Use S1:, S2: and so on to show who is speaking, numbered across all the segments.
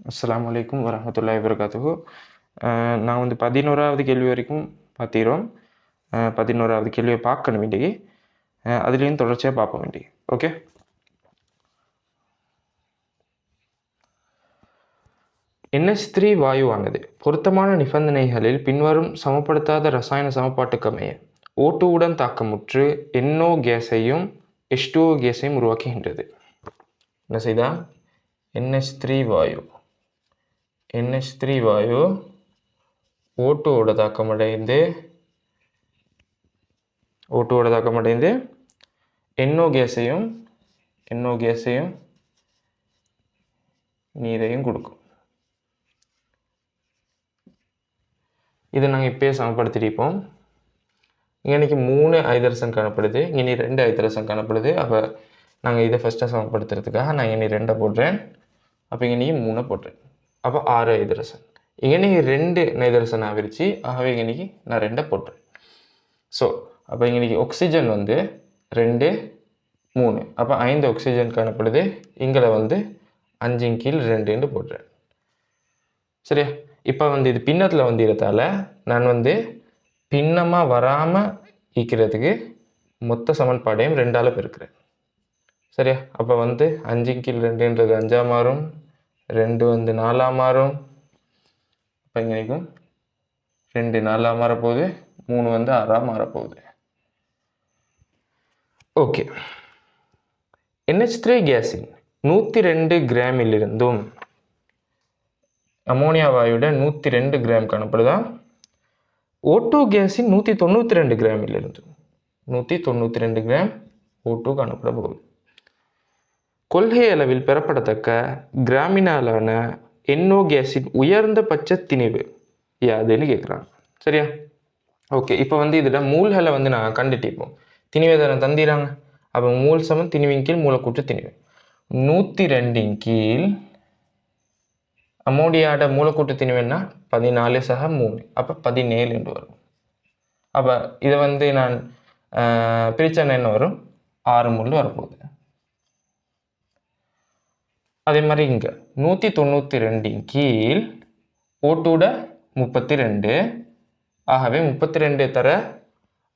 S1: அஸ்ஸலாமு அலைக்கும் வரஹ்மத்துல்லாஹி வபரகாத்துஹு. நான் வந்து 11வது கேள்வி வரைக்கும் பார்த்திரோம். 11வது கேள்வியை பார்க்கணும் இன்னைக்கு. அதுலேயும் தொடர்ச்சியாக பார்ப்போம் இன்னைக்கு. ஓகே. NH3 வாயுவானது பொருத்தமான நிபந்தனைகளில் பின்வரும் சமப்படுத்தாத ரசாயன சமன்பாட்டுக்கமைய O2 உடன் தாக்கமுற்று NO கேஸையும் H2O கேஸையும் உருவாக்குகின்றது. என்ன செய்தா? NH3 வாயு O2 ஓட தாக்கமடைந்து NO கேஸையும் நீரையும் கொடுக்கும். இதை நாங்கள் இப்போயே சமப்படுத்திருப்போம். இன்றைக்கி 3 ஐதரசன் காணப்படுது, இனி 2 ஐதரசன் காணப்படுது. அப்போ நாங்கள் இதை ஃபஸ்ட்டாக சமப்படுத்துறதுக்காக நான் இனி 2 போடுறேன். அப்போ இன்றைக்கி 3 போடுறேன். அப்போ 6 ஐதரசன். இன்றைக்கி 2 நைதரசன் ஆகிருச்சு. ஆகவே இன்றைக்கி நான் 2 போடுறேன். ஸோ அப்போ இன்றைக்கி ஆக்சிஜன் வந்து 2 3, அப்போ 5 ஆக்சிஜன் காணப்படுது. இங்கே வந்து 5/2 போடுறேன். சரியா? இப்போ வந்து இது பின்னத்தில் வந்து இருக்கிறதால நான் வந்து பின்னமாக வராமல் ஈக்கிறதுக்கு மொத்த சமன்பாடையும் 2ஆல் பெருக்கிறேன். சரியா? அப்போ வந்து 5/2ன்றது 5ஆக மாறும், 2 வந்து 4ஆக மாறும். இப்போ இங்கேக்கும் 2 4ஆக மாறப்போகுது, 3 வந்து 6ஆக மாறப்போகுது. ஓகே. NH3 கேஸின் 102 கிராமிலிருந்தும் அமோனியா வாயுட 102 கிராம் காணப்படுதா? O2 கேஸின் 192 கிராமிலிருந்து 192 கிராம் O2 காணப்பட போகுது. கொள்கை அளவில் பெறப்படத்தக்க கிராமினாலான NO கேஸின் உயர்ந்த பட்ச திணிவு யாதுன்னு கேட்குறாங்க. சரியா? ஓகே. இப்போ வந்து இதில் மூல்களை வந்து நான் கண்டுட்டிப்போம். திணிவை தானே தந்திராங்க. அப்போ மூல் சமம் திணிவின் கீழ் மூலக்கூற்று திணிவு 102 கீழ் அமோனியாட மூலக்கூற்று திணிவுன்னா 14/3, அப்போ 17 என்று வரும். அப்போ இதை வந்து நான் பிரித்தேன்னா என்ன வரும்? 6 மோல் வரப்போகுது. அதே மாதிரி இங்கே 192 கீழ் O2 32, ஆகவே 32 தர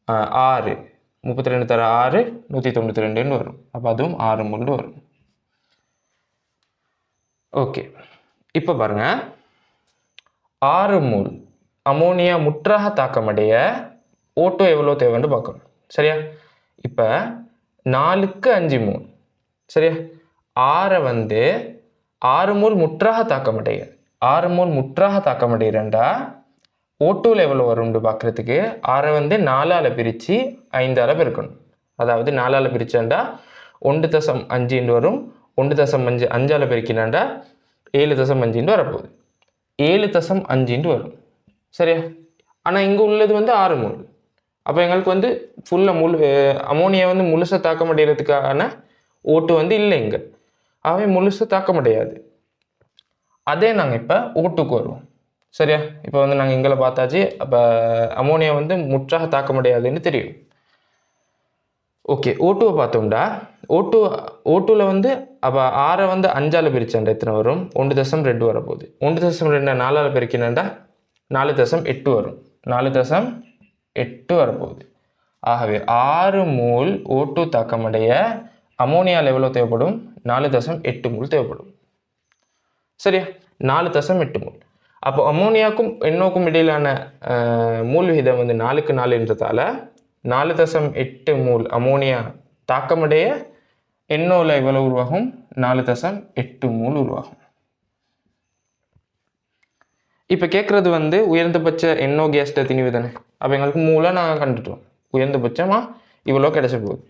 S1: 6, 32 தர 6 192 வரும். அப்போ அதுவும் 6 மோல் வரும். ஓகே. இப்போ பாருங்க, 6 மோல் அமோனியா முற்றாக தாக்கமடைய O2 எவ்வளோ தேவைன்னு பார்க்கணும். சரியா? இப்போ 4க்கு 5 மோல். சரியா? 6 வந்து 6 மோல் முற்றாக தாக்கமடைய 6 மோல் முற்றாக தாக்கமடைகிறேன்டா O2வில் எவ்வளோ வரும்னு பார்க்குறதுக்கு 6 வந்து 4ஆல் பிரித்து 5ஆல் பெருக்கணும். அதாவது 4ஆல் பிரித்தாண்டா 1.5 வரும். 1.5 5ஆல் பெருக்கினாண்டா 7.5 வரப்போகுது. 7.5 வரும். சரியா? ஆனால் இங்கே உள்ளது வந்து 6 மோல். அப்போ எங்களுக்கு வந்து ஃபுல்லாக அமோனியா வந்து முழுசாக தாக்கமடைகிறதுக்கான O2 வந்து இல்லை இங்கே. ஆகவே முழுசாக தாக்கமடையாது. அதே நாங்கள் இப்போ O2க்கு வருவோம். சரியா? இப்போ வந்து நாங்கள் இங்கே பார்த்தாச்சு. அப்போ அமோனியா வந்து முற்றாக தாக்கமடையாதுன்னு தெரியும். ஓகே. O2வை பார்த்தோம்டா O2வில் வந்து அப்போ 6 வந்து 5ஆல் பிரிச்சாண்டா எத்தனை வரும்? 1.2 வரப்போகுது. 1.2 4ஆல் பெருக்கினாண்டா 4.8 வரும். 4.8 வரப்போகுது. ஆகவே 6 மோல் O2 தாக்கமடைய அமோனியாவில் எவ்வளோ தேவைப்படும்? 4.8 மோல் தேவைப்படும். சரியா? 4.8 மோல். அப்போ அமோனியாவுக்கும் NOக்கும் இடையிலான மூல் விகிதம் வந்து 4க்கு 4ன்றதால 4.8 மோல் அமோனியா தாக்கமடைய NOவில் எவ்வளோ உருவாகும்? 4.8 மோல் உருவாகும். இப்போ கேட்குறது வந்து உயர்ந்தபட்ச NO கேஸ்ட திணிவு தானே. அப்போ எங்களுக்கு மூலை நாங்கள் கண்டுட்டோம். உயர்ந்தபட்சமாக இவ்வளோ கிடைச்ச போகுது.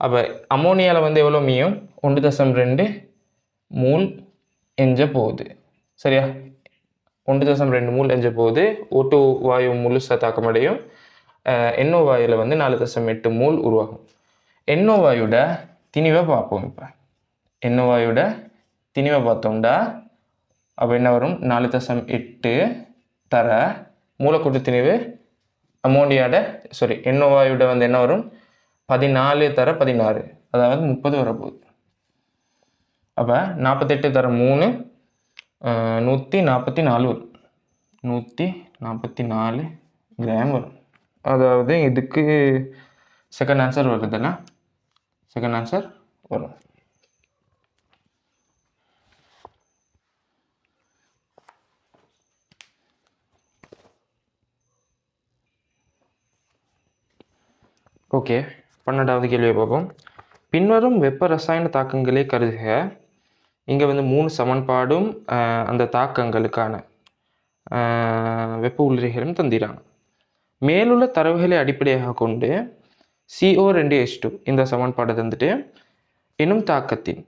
S1: அப்போ அமோனியாவில் வந்து எவ்வளோ மீயும்? 1.2 மோல் எஞ்ச போகுது. சரியா? 1.2 மோல் எஞ்ச போகுது. O2 வாயு முழுசாக தாக்கமடையும். NO வாயுவில் வந்து 4.8 மோல் உருவாகும். NO வாயுட திணிவை பார்ப்போம். இப்போ NO வாயுட திணிவை பார்த்தோம்டா அப்போ என்ன வரும்? 4.8 தர மூலக்கூற்று திணிவு அமோனியாட NO வாயுட வந்து என்ன வரும்? 14 தர 16, அதாவது 30 வரப்போகுது. அப்போ 48 தர 3 144 வரும். 144 கிராம் வரும். அதாவது இதுக்கு செகண்ட் ஆன்சர் வருதுன்னா செகண்ட் ஆன்சர் வரும். ஓகே, 12வது கேள்வியை பார்ப்போம். பின்வரும் வெப்ப ரசாயன தாக்கங்களே கருதுக. இங்கே வந்து 3 சமன்பாடும் அந்த தாக்கங்களுக்கான வெப்ப உள்ளீடுகளும் தந்திராங்க. மேலுள்ள தரவுகளை அடிப்படையாக கொண்டு CO2H2 இந்த சமன்பாடு தந்துட்டு எனும் தாக்கத்தின்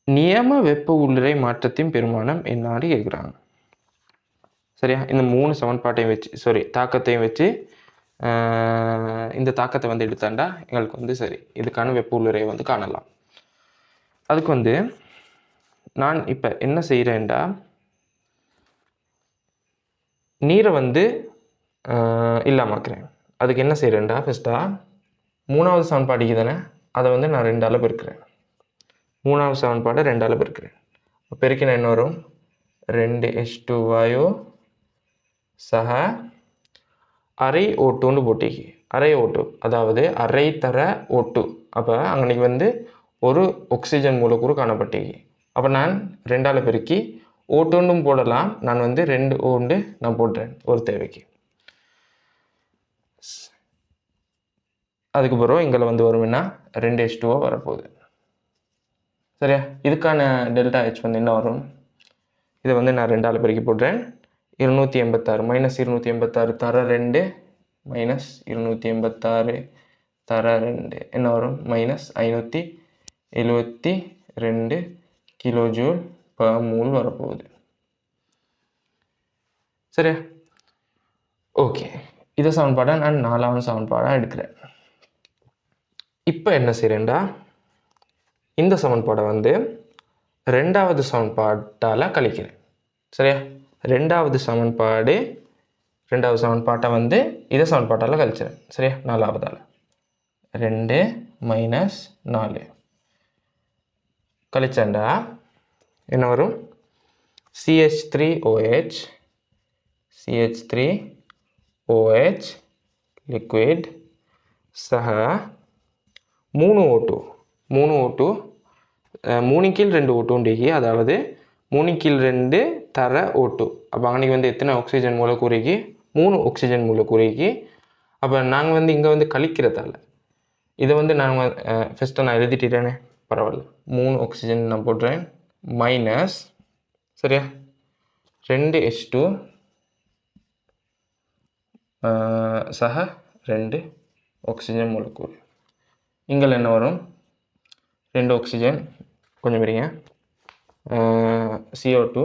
S1: நியம வெப்ப உள்ளிறை மாற்றத்தின் பெருமானம் என்னான்னு கேட்குறாங்க. சரியா? இந்த 3 சமன்பாட்டையும் வச்சு தாக்கத்தையும் வச்சு இந்த தாக்கத்தை வந்து எடுத்தாண்டா எங்களுக்கு வந்து சரி இதுக்கான வெப்ப உள்ளுறையை வந்து காணலாம். அதுக்கு வந்து நான் இப்போ என்ன செய்கிறேன்டா, நீரை வந்து இல்லாமக்கிறேன். அதுக்கு என்ன செய்கிறேன்டா, ஃபஸ்ட்டாக 3வது சமன்பாடிக்கு தானே அதை வந்து நான் 2ஆல் பெருக்கிறேன். 3வது சமன்பாடை 2ஆல் பெருக்கிறேன். பெருக்கின என்ன வரும்? 2H2 வாயு சக அரை O2ன்னு போட்டிக்கு அரை O2, அதாவது அரை தர O2. அப்போ அன்னைக்கு வந்து ஒரு ஆக்சிஜன் மூலக்கூறு காணப்பட்டிக்கு. அப்போ நான் 2ஆல் பெருக்கி O2ன்னு போடலாம். நான் வந்து 2 ஓண்டு நான் போடுறேன் ஒரு தேவைக்கு. அதுக்கு பிறகு இங்கே வந்து வரும்னா 2H2O வரப்போகுது. சரியா? இதுக்கான டெல்டா H வந்து என்ன வரும்? இதை வந்து நான் 2ஆல் பெருக்கி போடுறேன். 286 மைனஸ் 286 தர 2 மைனஸ் 286 தர 2 என்ன வரும்? மைனஸ் 572 கிலோ ஜூல் பர் மூல் வரப்போகுது. சரியா? ஓகே, இதை சமன்பாடாக நான் 4வது சமன்பாடாக எடுக்கிறேன். இப்போ என்ன செய்கிறேன்டா, இந்த சமன்பாடை வந்து 2வது சமன்பாட்டால் கழிக்கிறேன். சரியா? 2வது சமன்பாட்டை வந்து இதை சமன்பாட்டால் கழிச்சிடறேன். சரியா? 4வதால் 2 மைனஸ் 4 கழிச்சாண்டா என்ன வரும்? CH3OH லிக்விட் சக 3 O2 3 கீழ் 2 O2 அதாவது 3 கீழ் 2 தர O2. அப்போ அன்றைக்கி வந்து எத்தனை ஆக்சிஜன் மூலக்கூறைக்கு? 3 ஆக்சிஜன் மூலக்கூறைக்கு. அப்போ நாங்கள் வந்து இங்கே வந்து கழிக்கிறதால இதை வந்து நாங்கள் ஃபஸ்ட்டு நான் எழுதிட்டேனே, பரவாயில்ல. 3 ஆக்சிஜன் நான் போடுறேன். மைனஸ் சரியா 2H2 சக 2 ஆக்சிஜன் மூலக்கூறு. இங்கே என்ன வரும்? 2 ஆக்சிஜன் கொஞ்சம் பெரிய CO2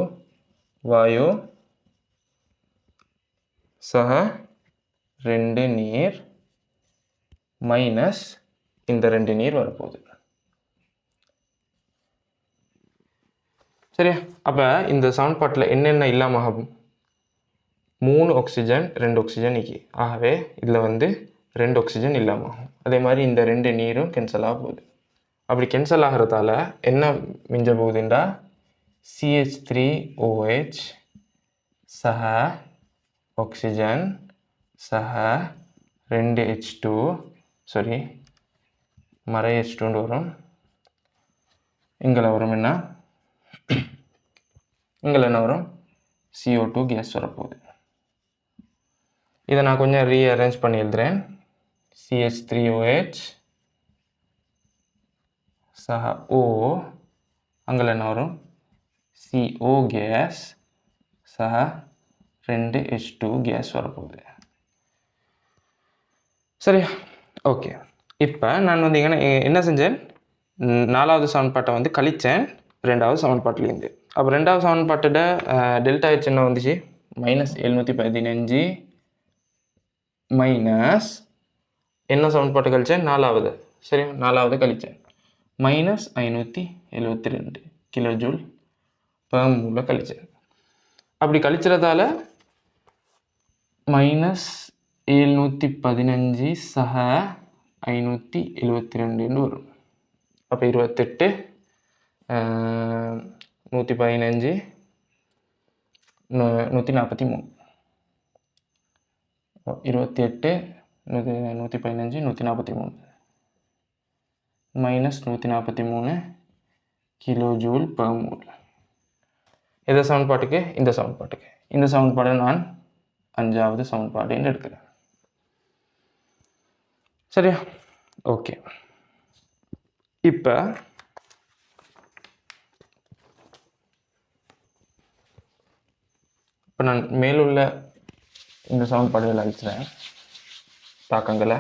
S1: வாயு சக 2 நீர் மைனஸ் இந்த 2 நீர் வரப்போகுது. சரியா? அப்போ இந்த சமன்பாட்டில் என்னென்ன இல்லாமல் ஆகும்? 3 ஆக்சிஜன் 2 ஆக்சிஜன் இக்கி. ஆகவே இதில் வந்து 2 ஆக்சிஜன் இல்லாமல் ஆகும். அதே மாதிரி இந்த 2 நீரும் கேன்சல் ஆக போகுது. அப்படி கேன்சல் ஆகிறதால என்ன மிஞ்ச போகுதுண்டா, CH3OH சக ஆக்சிஜன் சக 2H2 மறை H2 வரும். இங்கே வரும் என்ன? இங்கே என்ன வரும்? CO2 கேஸ் வரப்போகுது. இதை நான் கொஞ்சம் ரீஅரேஞ்ச் பண்ணி எழுதுகிறேன். CH3OH சக O அங்கே என்ன வரும்? CO கேஸ் சக 2H2 கேஸ் வரப்போகுது. சரியா? ஓகே, இப்போ நான் வந்து என்ன செஞ்சேன்? 4வது சமன்பாட்டை வந்து கழித்தேன் 2வது சமன்பாட்டிலேருந்து. அப்போ 2வது சமன்பாட்டோட டெல்டா H என்ன வந்துச்சு? மைனஸ் 715 மைனஸ் என்ன சமன்பாட்டை கழித்தேன்? 4வது. சரியா? 4வது கழித்தேன். மைனஸ் 572 கிலோ ஜூல் பர் மூல கழிச்சேன். அப்படி கழிச்சதால மைனஸ் 715 சக 572 வரும். அப்போ 28 115 143 28 115 143 minus 143 kilo joule per mole. எந்த சமன்பாட்டுக்கு? இந்த சமன்பாட்டுக்கு. இந்த சமன்பாடை நான் 5வது சமன்பாடுன்னு எடுக்கிறேன். சரியா? ஓகே. இப்போ நான் மேலுள்ள இந்த சமன்பாடுகளை அழிக்கிறேன் தாக்கங்களை.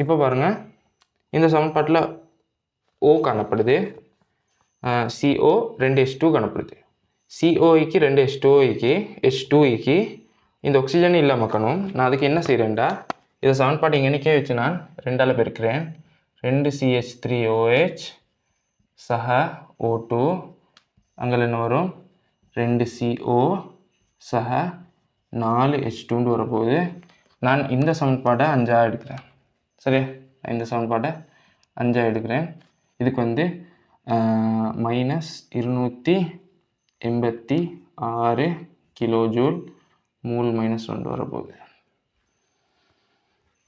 S1: இப்போ பாருங்க, இந்த சமன்பாட்டில் O காணப்படுது, CO 2H2 காணப்படுது. COக்கு 2H2க்கு H2க்கு இந்த ஆக்சிஜன் இல்லை மக்கணும். நான் அதுக்கு என்ன செய்கிறேன்டா, இதை சமன்பாடு இங்கேனிக்கே வச்சு நான் 2ஆல் பெருக்கிறேன். 2CH3OH சக O2 அங்கே என்ன வரும், 2CO சக 4H2 வரப்போகுது. நான் இந்த சமன்பாடை 5ஆக எடுக்கிறேன். சரியா? இந்த சமன்பாடை 5ஆக எடுக்கிறேன். இதுக்கு வந்து மைனஸ் 286 கிலோ ஜூல் மூல் மைனஸ் 2 வரப்போகுது.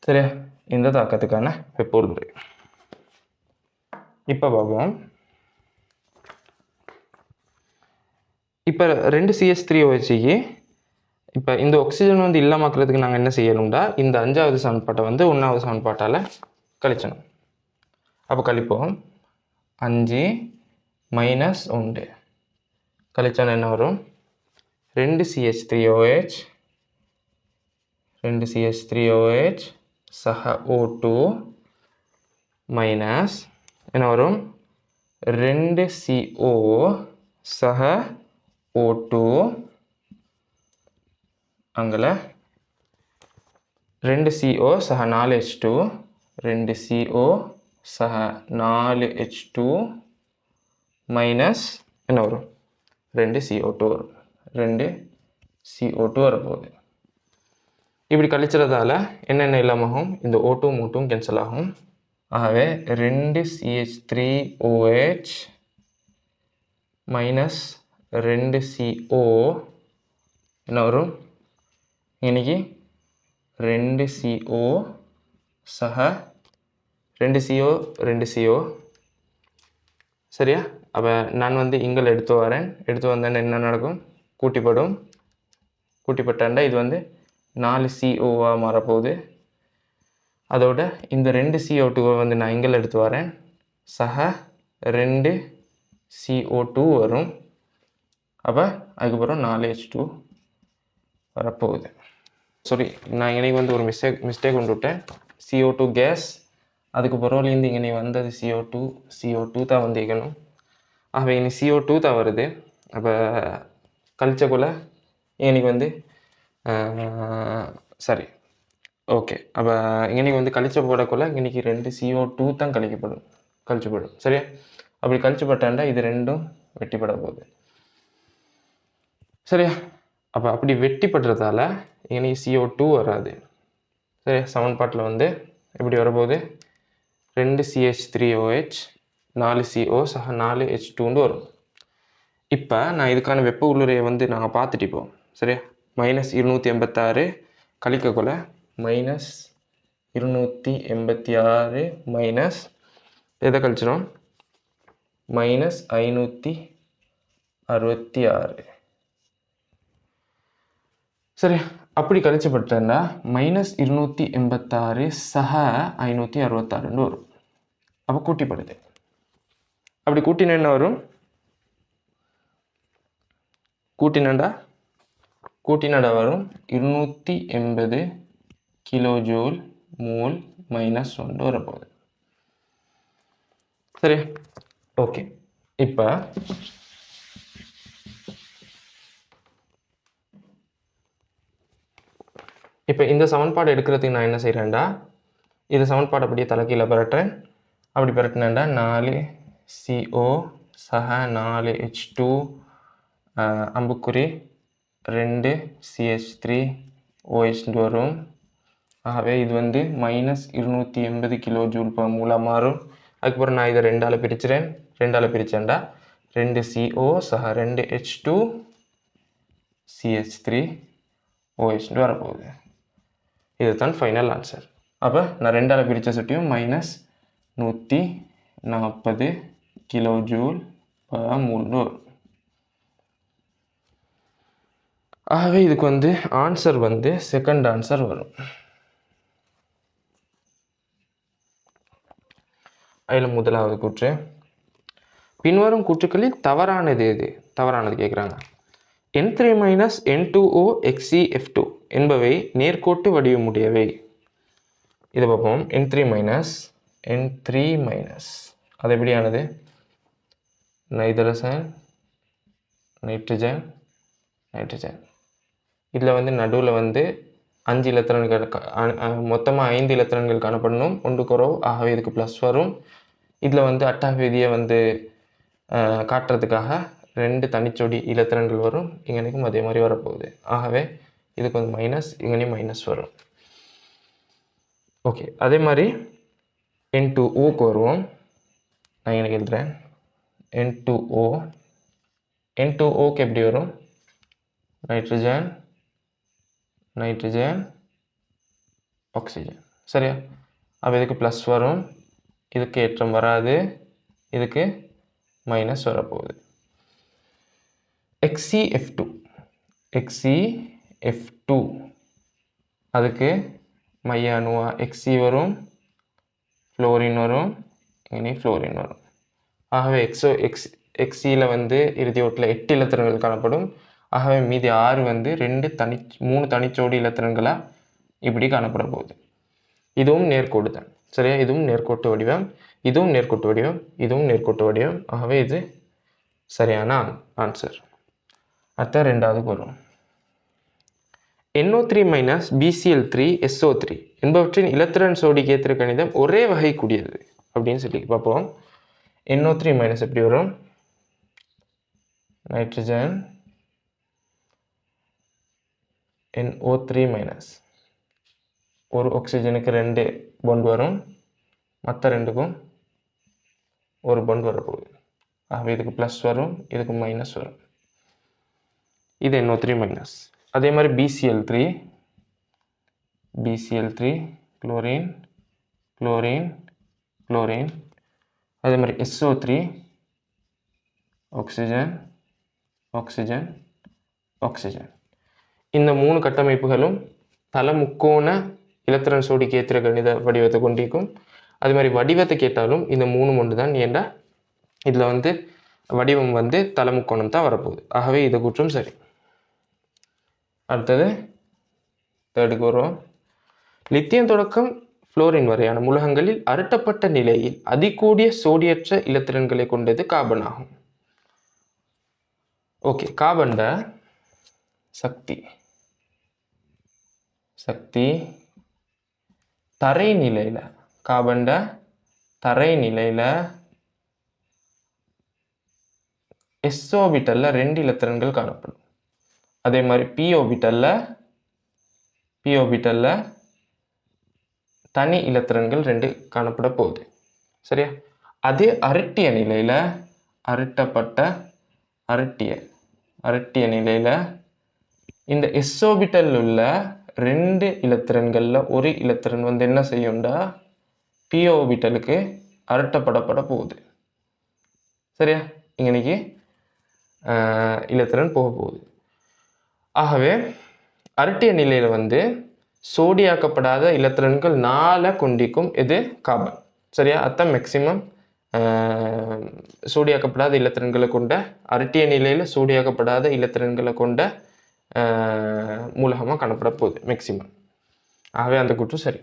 S1: சரியா? இந்த தாக்கத்துக்கான வெப்ப உருமுறை. இப்போ பார்ப்போம். இப்போ 2CH3OHக்கு இப்போ இந்த ஆக்சிஜன் வந்து இல்லாமக்கிறதுக்கு நாங்கள் என்ன செய்யணும்டா, இந்த 5வது சமன்பாட்டை வந்து 1வது சமன்பாட்டால் கழிச்சணும். அப்போ கழிப்போம். 5 மைனஸ் 1 கழிச்சோன்னா என்ன வரும், 2CH3OH சக O2 மைனஸ் என்ன வரும், 2CO சக O2 அங்கே 2CO சக 4H2 2CO சக 4H2 மைனஸ் என்ன வரும், 2CO2 வரும். 2CO2 வரப்போகுது. இப்படி கழிச்சதால என்னென்ன இல்லாமகும், இந்த O2 மூட்டும் கேன்சல் ஆகும். ஆகவே 2CH3OH மைனஸ் 2CO என்ன வரும், இன்னைக்கு 2CO சக 2CO. சரியா? அப்போ நான் வந்து இங்கே எடுத்து வரேன். எடுத்து வந்தேன்னா என்ன நடக்கும், கூட்டிப்பட்டாண்டா இது வந்து 4COவாக மாறப்போகுது. அதோட இந்த 2CO2 வந்து நான் இங்கே எடுத்து வரேன். சக 2CO2 வரும். அப்போ அதுக்கப்புறம் 4H2 வரப்போகுது. சாரி, நான் இன்றைக்கி வந்து ஒரு மிஸ்டேக் கொண்டு விட்டேன். CO2 கேஸ், அதுக்கு பிறகுலேருந்து இங்கே வந்தது CO2 தான் வந்து இருக்கணும். ஆகவே இனி CO2 தான் வருது. அப்போ கழிச்சக்குள்ள இன்னைக்கு வந்து சரி ஓகே. அப்போ இன்னைக்கு வந்து கழிச்ச போடக்குள்ள இன்னைக்கு 2CO2 தான் கழிச்சுப்படும். சரியா? அப்படி கழிச்சுப்பட்டாண்டா இது ரெண்டும் வெட்டிப்பட போகுது. சரியா? அப்போ அப்படி வெட்டிப்படுறதால இன்னைக்கு CO2 வராது. சரியா? சமன்பாட்டில் வந்து எப்படி வரப்போகுது, 2CH3OH 4CO சக 4H2 வரும். இப்போ நான் இதுக்கான வெப்ப உள்ளுரையை வந்து நாங்கள் பார்த்துட்டிப்போம். சரியா? மைனஸ் 286 கழிக்கக்குள்ள மைனஸ் 286 மைனஸ் எதை கழிச்சிடும், மைனஸ் 566. சரி, அப்படி கழிச்சப்பட்டா மைனஸ் 286 சக 566 வரும். அப்போ கூட்டிப்படுது. அப்படி கூட்டினா என்ன வரும், கூட்டினடா வரும் 280 கிலோ ஜூல் மூல் மைனஸ் 1 வரப்போகுது. சரி, ஓகே. இப்போ இந்த சமன்பாடு எடுக்கிறதுக்கு நான் என்ன செய்கிறேன்டா, இந்த சமன்பாடு அப்படியே தலைக்கீழ பரட்டுறேன். அப்படி பரட்டினேன்டா 4CO சக 4H2 அம்புக்குறி 2CH3OH வரும். ஆகவே இது வந்து -280 கிலோ ஜூல் பர் மூலாக மாறும். அதுக்கப்புறம் நான் இதை 2ஆல் பிரிச்சுறேன். 2ஆல் பிரித்தேன்டா 2 CO சக 2 H2 CH3 OH வரப்போகுது. இதுதான் ஃபைனல் ஆன்சர். அப்போ நான் 2ஆல் பிரித்த சுட்டியும் -140 கிலோ ஜூல் பர் மூல்னு வரும். ஆகவே இதுக்கு வந்து ஆன்சர் வந்து செகண்ட் ஆன்சர் வரும். அதில் முதலாவது கூற்று, பின்வரும் கூற்றுக்களில் தவறானது எது? தவறானது கேட்குறாங்க. N3 - N2O XeF2 என்பவை நேர்கோட்டு வடிவமுடையவை. இதை பார்ப்போம். N3 அது எப்படியானது? Nitrogen nitrogen nitrogen. இதில் வந்து நடுவில் வந்து 5 இலத்திரன்கள் மொத்தமாக 5 இலத்திரன்கள் காணப்படணும். ஒன்று குறவு. ஆகவே இதுக்கு ப்ளஸ் வரும். இதில் வந்து அட்டாக விதியை வந்து காட்டுறதுக்காக 2 தனிச்சொடி இலத்திரன்கள் வரும். இங்கனைக்கும் அதே மாதிரி வரப்போகுது. ஆகவே இதுக்கு வந்து மைனஸ், இங்கனையும் மைனஸ் வரும். ஓகே, அதே மாதிரி N2Oக்கு வருவோம். நான் எனக்கு எழுதுகிறேன். N2Oக்கு எப்படி வரும்? Nitrogen nitrogen oxygen. சரியா? அப்போ இதுக்கு ப்ளஸ் வரும், இதுக்கு ஏற்றம் வராது, இதுக்கு மைனஸ் வரப்போகுது. XeF2 அதுக்கு மைய அணுவா Xe வரும், ஃப்ளோரின் வரும், இனி ஃப்ளோரின் வரும். ஆகவே Xeயில் வந்து இறுதி ஓட்டில் 8 இலத்திரன்கள் காணப்படும். ஆகவே மீதி 6 வந்து 3 தனிச்சோடி இலத்திரன்களாக இப்படி காணப்பட போகுது. இதுவும் நேர்கோடு தான். சரியா? இதுவும் நேர்கோட்டு வடிவம், இதுவும் நேர்கோட்டு வடிவம், இதுவும் நேர்கோட்டு வடிவம். ஆகவே இது சரியான ஆன்சர். அடுத்த ரெண்டாவதுக்கு வரும். NO3 - BCl3 SO3 என்பவற்றின் இலத்திரன் சோடி கேத்திர கணிதம் ஒரே வகை கூடியது அப்படின்னு சொல்லி பார்ப்போம். NO3 - எப்படி வரும்? நைட்ரஜன் NO3 - ஒரு ஆக்சிஜனுக்கு 2 பாண்ட் வரும், மற்ற 2க்கும் ஒரு பாண்ட் வரப்போகுது. ஆகவே இதுக்கு ப்ளஸ் வரும், இதுக்கு மைனஸ் வரும். இது NO3 - அதே மாதிரி BCl3 குளோரின் குளோரின் குளோரின். அதே மாதிரி SO3 ஆக்சிஜன் ஆக்சிஜன் ஆக்சிஜன். இந்த 3 கட்டமைப்புகளும் தல முக்கோண இலத்திரன் சோடி கேத்திர கணித வடிவத்தை கொண்டிருக்கும். அதே மாதிரி வடிவத்தை கேட்டாலும் இந்த 3 ஒன்று தான். ஏண்டா இதில் வந்து வடிவம் வந்து தல முக்கோணம் தான் வரப்போகுது. ஆகவே இதை கூற்றும் சரி. அடுத்தது தேர்டுக்கு வரும். லித்தியம் தொடக்கம் ஃப்ளோரின் வரையான மூலகங்களில் அருட்டப்பட்ட நிலையில் அதிகூடிய சோடியற்ற இலத்திரன்களை கொண்டது கார்பன் ஆகும். ஓகே, கார்பன்ட சக்தி தரை நிலையில், கார்பன்ட தரை நிலையில் S ஆர்பிட்டல்ல 2 இலத்திரன்கள் காணப்படும். அதே மாதிரி P ஆர்பிட்டல்ல தனி இலத்திரன்கள் 2 காணப்பட போகுது. சரியா? அதே அருட்டிய நிலையில், அருட்டிய நிலையில் இந்த S ஆர்பிட்டல் உள்ள 2 இலத்திரன்களில் ஒரு இலத்திரன் வந்து என்ன செய்யும்டா P ஆர்பிட்டலுக்கு அருட்டப்படப்பட போகுது. சரியா? இன்னைக்கு இலத்திரன் போக போகுது. ஆகவே அருட்டிய நிலையில் வந்து சோடியாக்கப்படாத இலத்திரன்கள் 4 கொண்டிருக்கும். இது கார்பன். சரியா? அதான் மேக்சிமம் சோடியாக்கப்படாத இலத்திரன்களை கொண்ட, அருட்டிய நிலையில் சோடியாக்கப்படாத இலத்திரன்களை கொண்ட மூலகமாக காணப்பட போகுது மேக்சிமம். ஆகவே அந்த கூற்று சரி.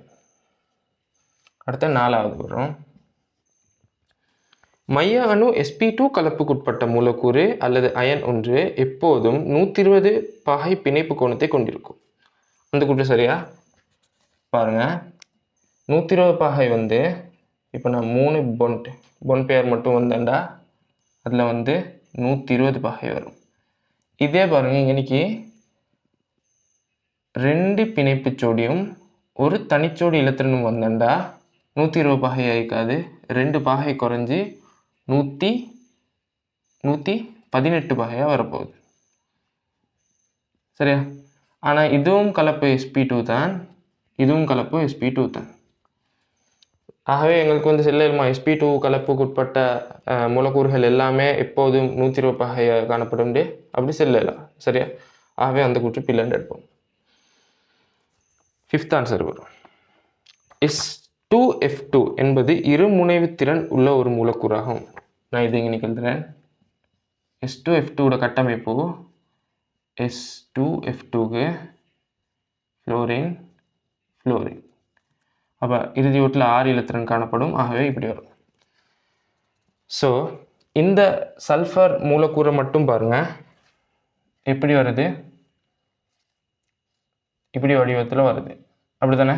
S1: அடுத்த 4வது வரும். மைய அணு sp2 கலப்புக்குட்பட்ட மூலக்கூறு அல்லது அயன் ஒன்று எப்போதும் 120 பகை பிணைப்பு கோணத்தை கொண்டிருக்கும். அந்த கூற்று சரியா? பாருங்க, 120 பகை வந்து இப்போ நான் 3 பொன் பேர் மட்டும் வந்தேன்டா அதில் வந்து 120 பகை வரும். இதே பாருங்க, இன்னைக்கு 2 பிணைப்பு சோடியும் ஒரு தனிச்சோடி இலத்திரனும் வந்தண்டா 120 பாகை ஆயிக்காது, 2 பாகை குறைஞ்சி 118 பாகையாக வரப்போகுது. சரியா? ஆனால் இதுவும் கலப்பு sp2 தான், இதுவும் கலப்பு sp2 தான். ஆகவே எங்களுக்கு வந்து செல்லுமா sp2 கலப்புக்கு உட்பட்ட மூலக்கூறுகள் எல்லாமே எப்போதும் 120 பாகையாக காணப்படும் அப்படி செல்லலாம். சரியா? ஆகவே அந்த கூற்று பிள்ளைன்னு எடுப்போம். 5th ஆன்சர் வரும். S2F2 என்பது இருமுனைவு திறன் உள்ள ஒரு மூலக்கூறாகும். நான் இது இங்கே எழுதுறேன். S2F2 கட்டமைப்பு S2F2க்கு ஃப்ளோரின் ஃப்ளோரின். அப்போ இறுதி வீட்டில் 6 இலத்திரன் காணப்படும். ஆகவே இப்படி வரும். ஸோ இந்த சல்ஃபர் மூலக்கூறை மட்டும் பாருங்க எப்படி வருது, இப்படி வடிவத்தில் வருது. அப்படி தானே?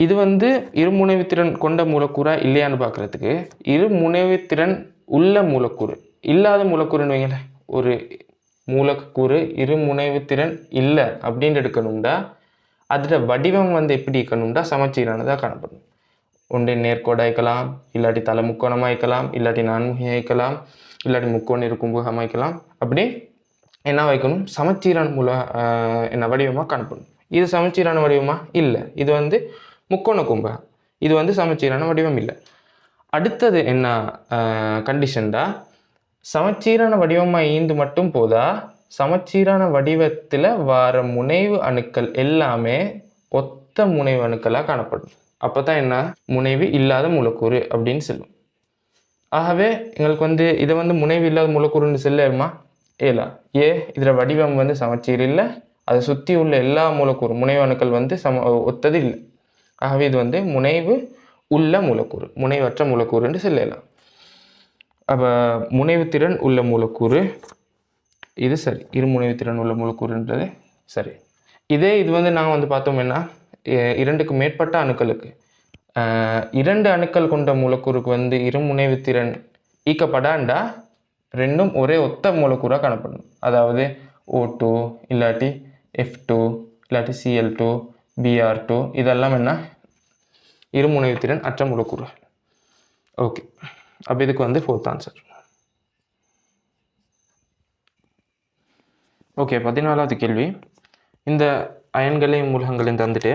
S1: இது வந்து இருமுனைவுத்திறன் கொண்ட மூலக்கூறா இல்லையான்னு பார்க்குறதுக்கு இருமுனைவுத்திறன் உள்ள மூலக்கூறு, இல்லாத மூலக்கூறுன்னு வைங்களேன். ஒரு மூலக்கூறு இருமுனைவுத்திறன் இல்லை அப்படின்னு எடுக்கணும்டா அதில் வடிவம் வந்து எப்படி இருக்கணும்டா சமச்சீரானதாக காணப்படும். ஒன்று நேர்கோடாக இருக்கலாம், இல்லாட்டி தலை முக்கோணமாக இருக்கலாம், இல்லாட்டி நான்முகியாக இருக்கலாம், இல்லாட்டி முக்கோணம் இருக்கும்புகமாக இருக்கலாம். அப்படி என்ன வைக்கணும்? சமச்சீரான என்ன வடிவமாக காணப்படும். இது சமச்சீரான வடிவமாக இல்லை, இது வந்து முக்கோண கும்பகம், இது வந்து சமச்சீரான வடிவம் இல்லை. அடுத்தது என்ன கண்டிஷன்டா, சமச்சீரான வடிவமாக ஈந்து மட்டும் போதா, சமச்சீரான வடிவத்தில் வர முனைவு அணுக்கள் எல்லாமே ஒத்த முனைவு அணுக்களாக காணப்படும். அப்போ தான் என்ன முனைவு இல்லாத மூலக்கூறு அப்படின்னு சொல்லும். ஆகவே எங்களுக்கு வந்து இதை வந்து முனைவு இல்லாத மூலக்கூறுன்னு சொல்லுமா? ஏலா. இதில் வடிவம் வந்து சமச்சீர் இல்லை, அதை சுற்றி உள்ள எல்லா மூலக்கூறு முனைவு அணுக்கள் வந்து ஒத்தது இல்லை. ஆகவே இது வந்து முனைவு உள்ள மூலக்கூறு, முனைவற்ற மூலக்கூறுன்னு சொல்லலாம். அப்போ முனைவுத்திறன் உள்ள மூலக்கூறு இது சரி, இருமுனைவுத்திறன் உள்ள மூலக்கூறுன்றது சரி. இது வந்து நாங்கள் வந்து பார்த்தோம்னா 2க்கு மேற்பட்ட அணுக்களுக்கு 2 அணுக்கள் கொண்ட மூலக்கூறுக்கு வந்து இருமுனைவுத்திறன் ஈக்கப்படாண்டா ரெண்டும் ஒரே ஒத்த மூலக்கூறாக காணப்படும். அதாவது O2 இல்லாட்டி F2 இல்லாட்டி Cl2 Br2 இதெல்லாம் என்ன இருமுனைவுத்திறன் அற்ற மூலக்கூறு. ஓகே, அப்போ இதுக்கு வந்து 4th ஆன்சர். ஓகே, 14வது கேள்வி. இந்த அயன்களையும் மூலகங்களையும் தந்துட்டு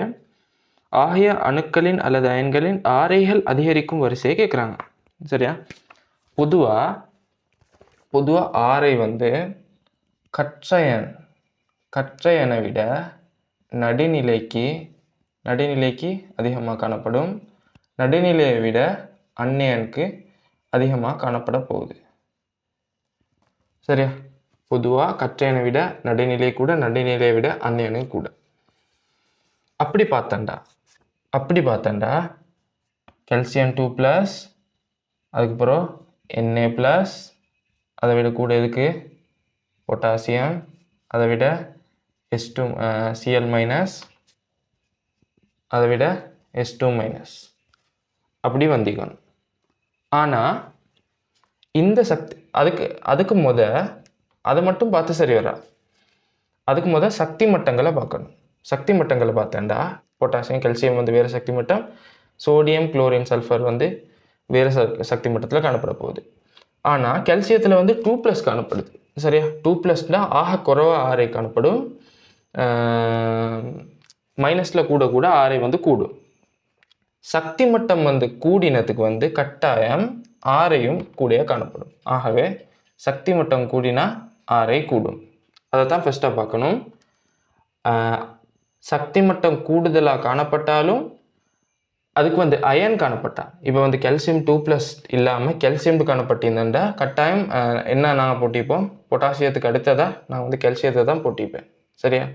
S1: ஆகிய அணுக்களின் அல்லது அயன்களின் ஆரைகள் அதிகரிக்கும் வரிசையை கேட்குறாங்க. சரியா? பொதுவாக ஆரை வந்து கற்றையனை விட நடுநிலைக்கு அதிகமாக காணப்படும், நடுநிலையை விட அந்நியனுக்கு அதிகமாக காணப்பட போகுது. சரியா? பொதுவாக கற்றையனை விட நடுநிலை கூட, நடுநிலையை விட அந்நியனுக்கு கூட. அப்படி பார்த்தண்டா கால்சியம் 2+, அதுக்கப்புறம் Na+, அதை விட கூட எதுக்கு பொட்டாசியம், அதை விட S2 Cl-, அதை விட S2-, அப்படி வந்திக்கணும். ஆனால் இந்த சக்தி அதுக்கு அதை மட்டும் பார்த்து சரி வரா. அதுக்கு சக்தி மட்டங்களை பார்க்கணும். சக்தி மட்டங்களை பார்த்தேன்டா பொட்டாசியம் கால்சியம் வந்து வேறு சக்தி மட்டம், சோடியம் குளோரின் சல்ஃபர் வந்து வேறு சக்தி மட்டத்தில் காணப்பட போகுது. ஆனால் கால்சியத்தில் வந்து 2+ காணப்படுது. சரியா? 2+ ஆக குறைவாக ஆரை காணப்படும், மைனஸில் கூட ஆரை வந்து கூடும். சக்தி மட்டம் வந்து கூடினத்துக்கு வந்து கட்டாயம் ஆரையும் கூடிய காணப்படும். ஆகவே சக்தி மட்டம் கூடினா ஆரை கூடும். அதை தான் ஃபஸ்ட்டாக பார்க்கணும். சக்தி மட்டம் கூடுதலாக காணப்பட்டாலும் அதுக்கு வந்து அயன் காணப்பட்டா, இப்போ வந்து கால்சியம் 2+ இல்லாமல் கால்சியம் காணப்பட்டிருந்தா கட்டாயம் என்ன நாங்கள் போட்டிப்போம், பொட்டாசியத்துக்கு அடுத்ததாக நான் வந்து கால்சியத்தை தான் போட்டிப்பேன். சரியா?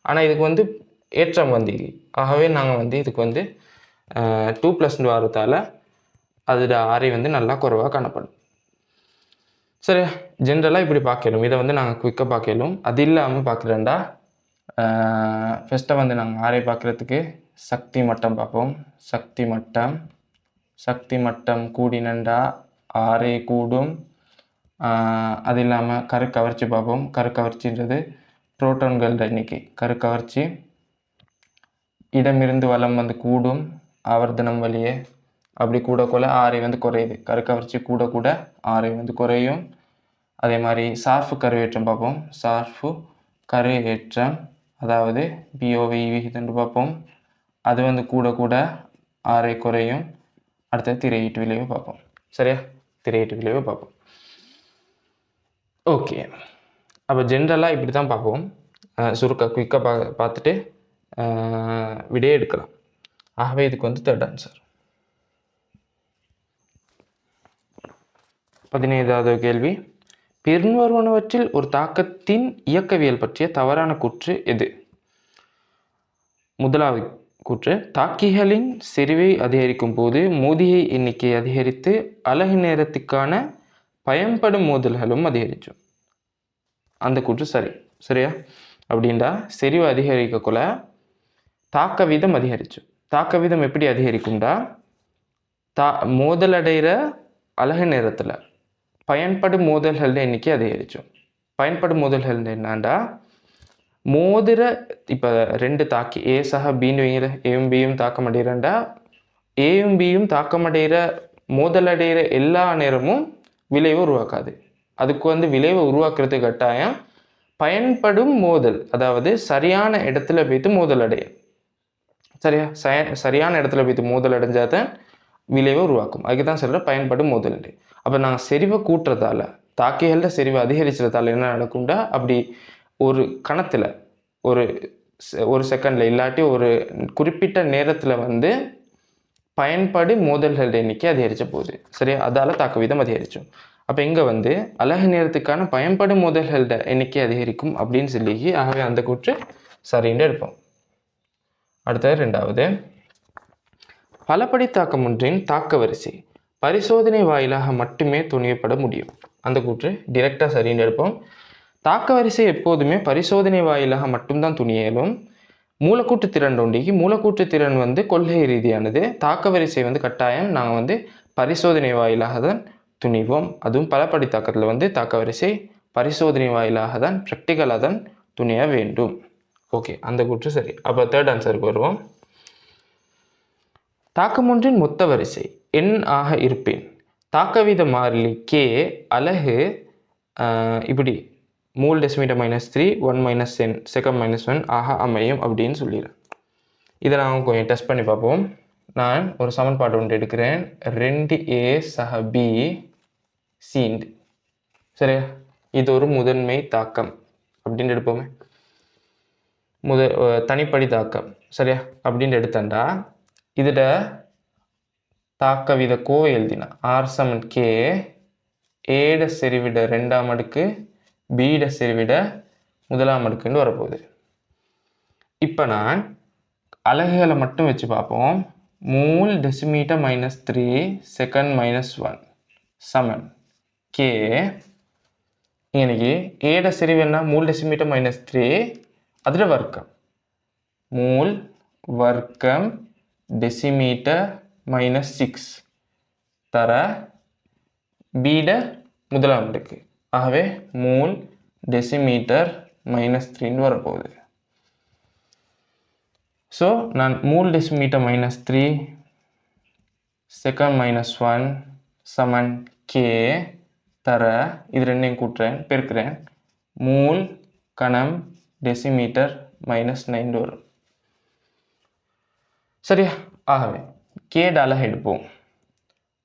S1: ஆனால் இதுக்கு வந்து ஏற்றம் வந்து, ஆகவே நாங்கள் வந்து இதுக்கு வந்து 2+ வரதால் அதோட ஆரை வந்து நல்லா குறைவாக காணப்படும். சரியா? ஜென்ரலாக இப்படி பார்க்கலும், இதை வந்து நாங்கள் குயிக்காக பார்க்கலும். அது இல்லாமல் பார்க்குறேன்டா ஃபஸ்ட்டாக வந்து நாங்கள் ஆரை பார்க்குறதுக்கு சக்தி மட்டம் பார்ப்போம். சக்தி மட்டம் கூடினண்டா ஆரை கூடும். அது இல்லாமல் கருக்கவர்ச்சி பார்ப்போம். கருக்கவர்ச்சின்றது புரோட்டான்களோட எண்ணிக்கை. கருக்கவர்ச்சி இடமிருந்து வலம் வந்து கூடும் ஆவர்த்தனம் வழியே. அப்படி கூட கூட ஆரை வந்து குறையுது. கருக்கவர்ச்சி கூட கூட ஆரை வந்து குறையும். அதே மாதிரி சார்பு கருவேற்றம் பார்ப்போம். சார்பு கருவேற்றம் அதாவது பிஓவி விகிதம் பார்ப்போம். அது வந்து கூட கூட ஆரை குறையும். அடுத்தது திரையீட்டு விளைவு பார்ப்போம். சரியா? திரையீட்டு விளைவு பார்ப்போம். ஓகே, அப்போ ஜென்ரலாக இப்படி தான் பார்ப்போம். குயிக்காக பார்த்துட்டு விடையே எடுக்கலாம். ஆகவே இதுக்கு வந்து தேர்ட் ஆன்சர். 15வது கேள்வி, பின்வருவனவற்றில் ஒரு தாக்கத்தின் இயக்கவியல் பற்றிய தவறான கூற்று எது? முதலாவது கூற்று, தாக்கிகளின் செறிவை அதிகரிக்கும் போது மோதியை எண்ணிக்கை அதிகரித்து அலகு நேரத்துக்கான பயன்படும் மோதல்களும் அதிகரிக்கும். அந்த கூற்று சரியா? அப்படின்டா செறிவு அதிகரிக்கக்குள்ள தாக்க வீதம் அதிகரிக்கும். தாக்க வீதம் எப்படி அதிகரிக்கும்டா, மோதலடைகிற அலகு நேரத்தில் பயன்படும் மோதல்கள் எண்ணிக்கை அதிகரிக்கும். பயன்படும் மோதல்கள் என்னண்டா, மோதிர இப்போ 2 தாக்கி ஏ சக பின்னு வைங்கிற, ஏயும் பியும் தாக்கமடைகிறண்டா, ஏயும் பியும் தாக்கமடைகிற மோதலடைகிற எல்லா நேரமும் விளைவை உருவாக்காது. அதுக்கு வந்து விளைவை உருவாக்குறது கட்டாயம் பயன்படும் மோதல், அதாவது சரியான இடத்துல போய்த்து மோதல் அடையும். சரியா? சரியான இடத்துல போய்த்து மோதல் அடைஞ்சாதான் விளைவை உருவாக்கும். அதுக்கு தான் சொல்கிற பயன்படும் மோதல் அடை. அப்போ நாங்கள் செறிவை கூட்டுறதால, தாக்கிகள செறிவை அதிகரிச்சதால என்ன நடக்கும்டா, அப்படி ஒரு கணத்தில் ஒரு செகண்டில் இல்லாட்டி ஒரு குறிப்பிட்ட நேரத்தில் வந்து பயன்படு மோதல்கள் எண்ணிக்கை அதிகரித்த போகுது. சரியா? அதால் தாக்க வீதம் அதிகரிச்சோம். அப்போ இங்கே வந்து அலகு நேரத்துக்கான பயன்படும் மோதல்கள் எண்ணிக்கை அதிகரிக்கும் அப்படின்னு சொல்லி, ஆகவே அந்த கூற்று சரின்னு எடுப்போம். அடுத்தது 2வது, பலபடி தாக்கம் ஒன்றின் தாக்க வரிசை பரிசோதனை வாயிலாக மட்டுமே துணியப்பட முடியும். அந்த கூற்று டிரெக்டாக சரின்னு எடுப்போம். தாக்க வரிசை எப்போதுமே பரிசோதனை வாயிலாக மட்டும்தான் துணியலும். மூலக்கூற்று திறன் ஒன்றிக்கு மூலக்கூற்று திறன் வந்து கொள்கை ரீதியானது. தாக்க வரிசை வந்து கட்டாயம் நாங்கள் வந்து பரிசோதனை வாயிலாக தான் துணிவோம். அதுவும் பலபடி தாக்கத்தில் வந்து தாக்க வரிசை பரிசோதனை வாயிலாக தான், ப்ராக்டிக்கலாக தான் துணிய வேண்டும். ஓகே, அந்த கூற்று சரி. அப்போ தேர்ட் ஆன்சருக்கு வருவோம். தாக்கம் ஒன்றின் மொத்த வரிசை எண் ஆக இருப்பேன் தாக்க வீத மாறிலி கே அலகு இப்படி மூல் டெசிமீட்டர் -3 1 - 10 செகண்ட் -1 ஆக அமையும் அப்படின்னு சொல்லிடுறேன். இதை நாங்கள் கொஞ்சம் டெஸ்ட் பண்ணி பார்ப்போம். நான் ஒரு சமன்பாடு ஒன்று எடுக்கிறேன். 2a சக b சீண்டு. சரியா? இது ஒரு முதன்மை தாக்கம் அப்படின்னு எடுப்போமே, தனிப்படி தாக்கம். சரியா? அப்படின்னு எடுத்தண்டா இதோட தாக்க வீத கோவை எழுதினா R = K, ஏட செறிவிட 2ஆம் அடுக்கு பீட செறிவிட 1ஆம் அடுக்குன்னு வரப்போகுது. இப்போ நான் அலகுகளை மட்டும் வச்சு பார்ப்போம். மூல் டெசிமீட்டர் -3 செகண்ட் -1 சமன் K. இன்னைக்கு ஏட செறிவு என்ன? மூல் டெசிமீட்டர் -3 அதோட வர்க்கம் மூல் வர்க்கம் டெசிமீட்டர் -6 தர பீட 1ஆம் அடுக்கு. ஆகவே மூல் டெசிமீட்டர் -3 வரப்போகுது. ஸோ நான் மூல் டெசிமீட்டர் -3 செகண்ட் -1 சமன் K தர இது ரெண்டையும் கூட்டுறேன், பெருக்கிறேன். மூல் கணம் டெசிமீட்டர் -9 வரும். சரியா? ஆகவே K அலகு எடுப்போம்.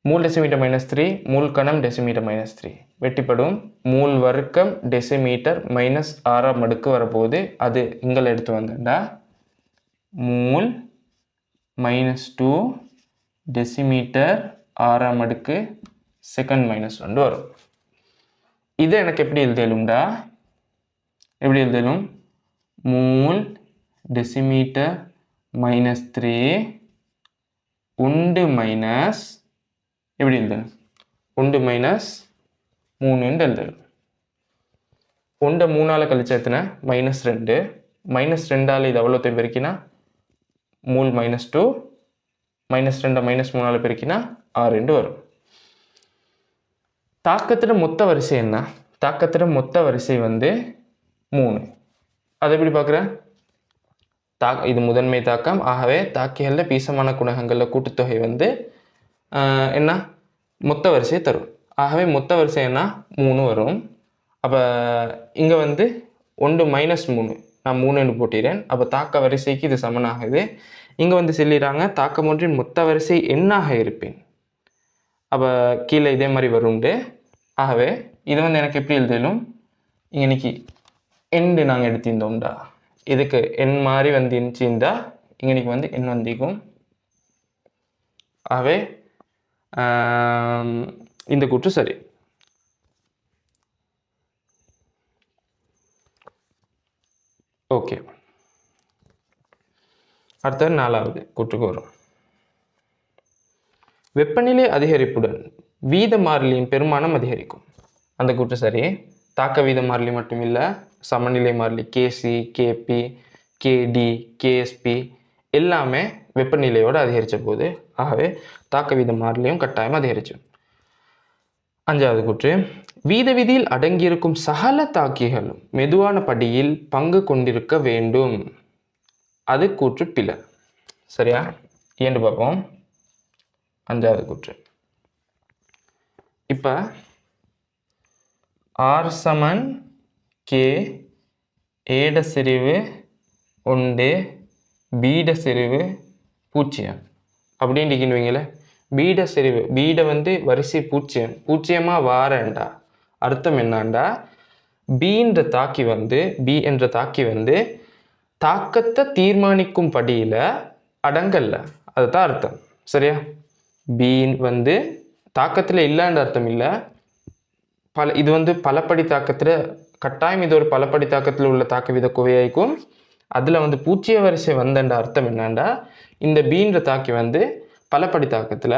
S1: மூல் டெசிமீட்டர் -3 மூல் கணம் டெசிமீட்டர் -3 வெட்டிப்படும். மூல் வர்க்கம் டெசிமீட்டர் -6ஆம் அடுக்கு வரப்போகுது. அது இங்கே எடுத்து வந்தா மூல் -2 டெசிமீட்டர் 6ஆம் அடுக்கு செகண்ட் -1 வரும். இது எனக்கு எப்படி எழுதலும்டா, எப்படி எழுதலும்? மூல் டெசிமீட்டர் -3 உண்டு மைனஸ் எப்படி எழுதணும்? உண்டு -3 எழுதணும். உண்டை 3ஆல் கழிச்சா எத்தனை? -2. -2ஆல் இது எவ்வளோ பெருக்கினா மூல் -2 -2 -3ஆல் பெருக்கினா 6 வரும். தாக்கத்திட மொத்த வரிசை என்ன? தாக்கத்திட மொத்த வரிசை வந்து 3. அதை எப்படி பார்க்குறேன்? இது முதன்மை தாக்கம். ஆகவே தாக்கிகளில் பீசமான குணகங்களில் கூட்டுத்தொகை வந்து என்ன மொத்த வரிசையை தரும். ஆகவே மொத்த வரிசை என்ன 3 வரும். அப்போ இங்கே வந்து 1 -3 நான் 3 போட்டிறேன். அப்போ தாக்க வரிசைக்கு இது சமனாகுது. இங்கே வந்து சொல்லிடுறாங்க தாக்கம் ஒன்றின் மொத்த வரிசை எண்ணாக இருப்பேன். அப்போ கீழே இதே மாதிரி வருண்டு. ஆகவே இது வந்து எனக்கு எப்படி எழுதலும் இன்னைக்கு எண்டு நாங்கள் எடுத்திருந்தோம்டா இதுக்கு எண் மாதிரி வந்துருந்துச்சுண்டா இன்னைக்கு வந்து எண் வந்திக்கும். ஆகவே இந்த கூற்று சரி. ஓகே, அடுத்தது 4வது கூற்றுக்கு வரும். வெப்பநிலை அதிகரிப்புடன் வீத மாறிலியின் பெருமானம் அதிகரிக்கும். அந்த கூற்று சரி. தாக்க வீத மாறிலி மட்டும் இல்லை, சமநிலை மாறிலி கேசி, கேபி, கேடி, கேஎஸ்பி எல்லாமே வெப்பநிலையோடு அதிகரித்த போது. ஆகவே தாக்க வீத மாறிலியும் கட்டாயம் அதிகரிச்சு. 5வது கூற்று வீத விதியில் அடங்கியிருக்கும் சகல தாக்கிகளும் மெதுவான படியில் பங்கு கொண்டிருக்க வேண்டும். அது கூற்று பிழை. சரியா? ஏன்னு பார்ப்போம். 5வது கூற்று இப்போ R = K ஏட செறிவு 1 பீட செறிவு 0 அப்படின்னு வைங்களே. பீட செறிவு பீட வந்து வரிசை 0 வாரண்டா அர்த்தம் என்னண்டா பீன்ற தாக்கி வந்து தாக்கத்தை தீர்மானிக்கும் படியில் அடங்கல்ல, அதுதான் அர்த்தம். சரியா? பி வந்து தாக்கத்தில் இல்லைன்ற அர்த்தம் இல்லை. இது வந்து பலப்படி தாக்கத்தில் கட்டாயம் இது ஒரு பலப்படி தாக்கத்தில் உள்ள தாக்க வித குவையாய்க்கும். அதில் வந்து 0 வரிசை வந்தன்ற அர்த்தம் என்னண்டா இந்த பீன்ற தாக்கி வந்து பலப்படி தாக்கத்தில்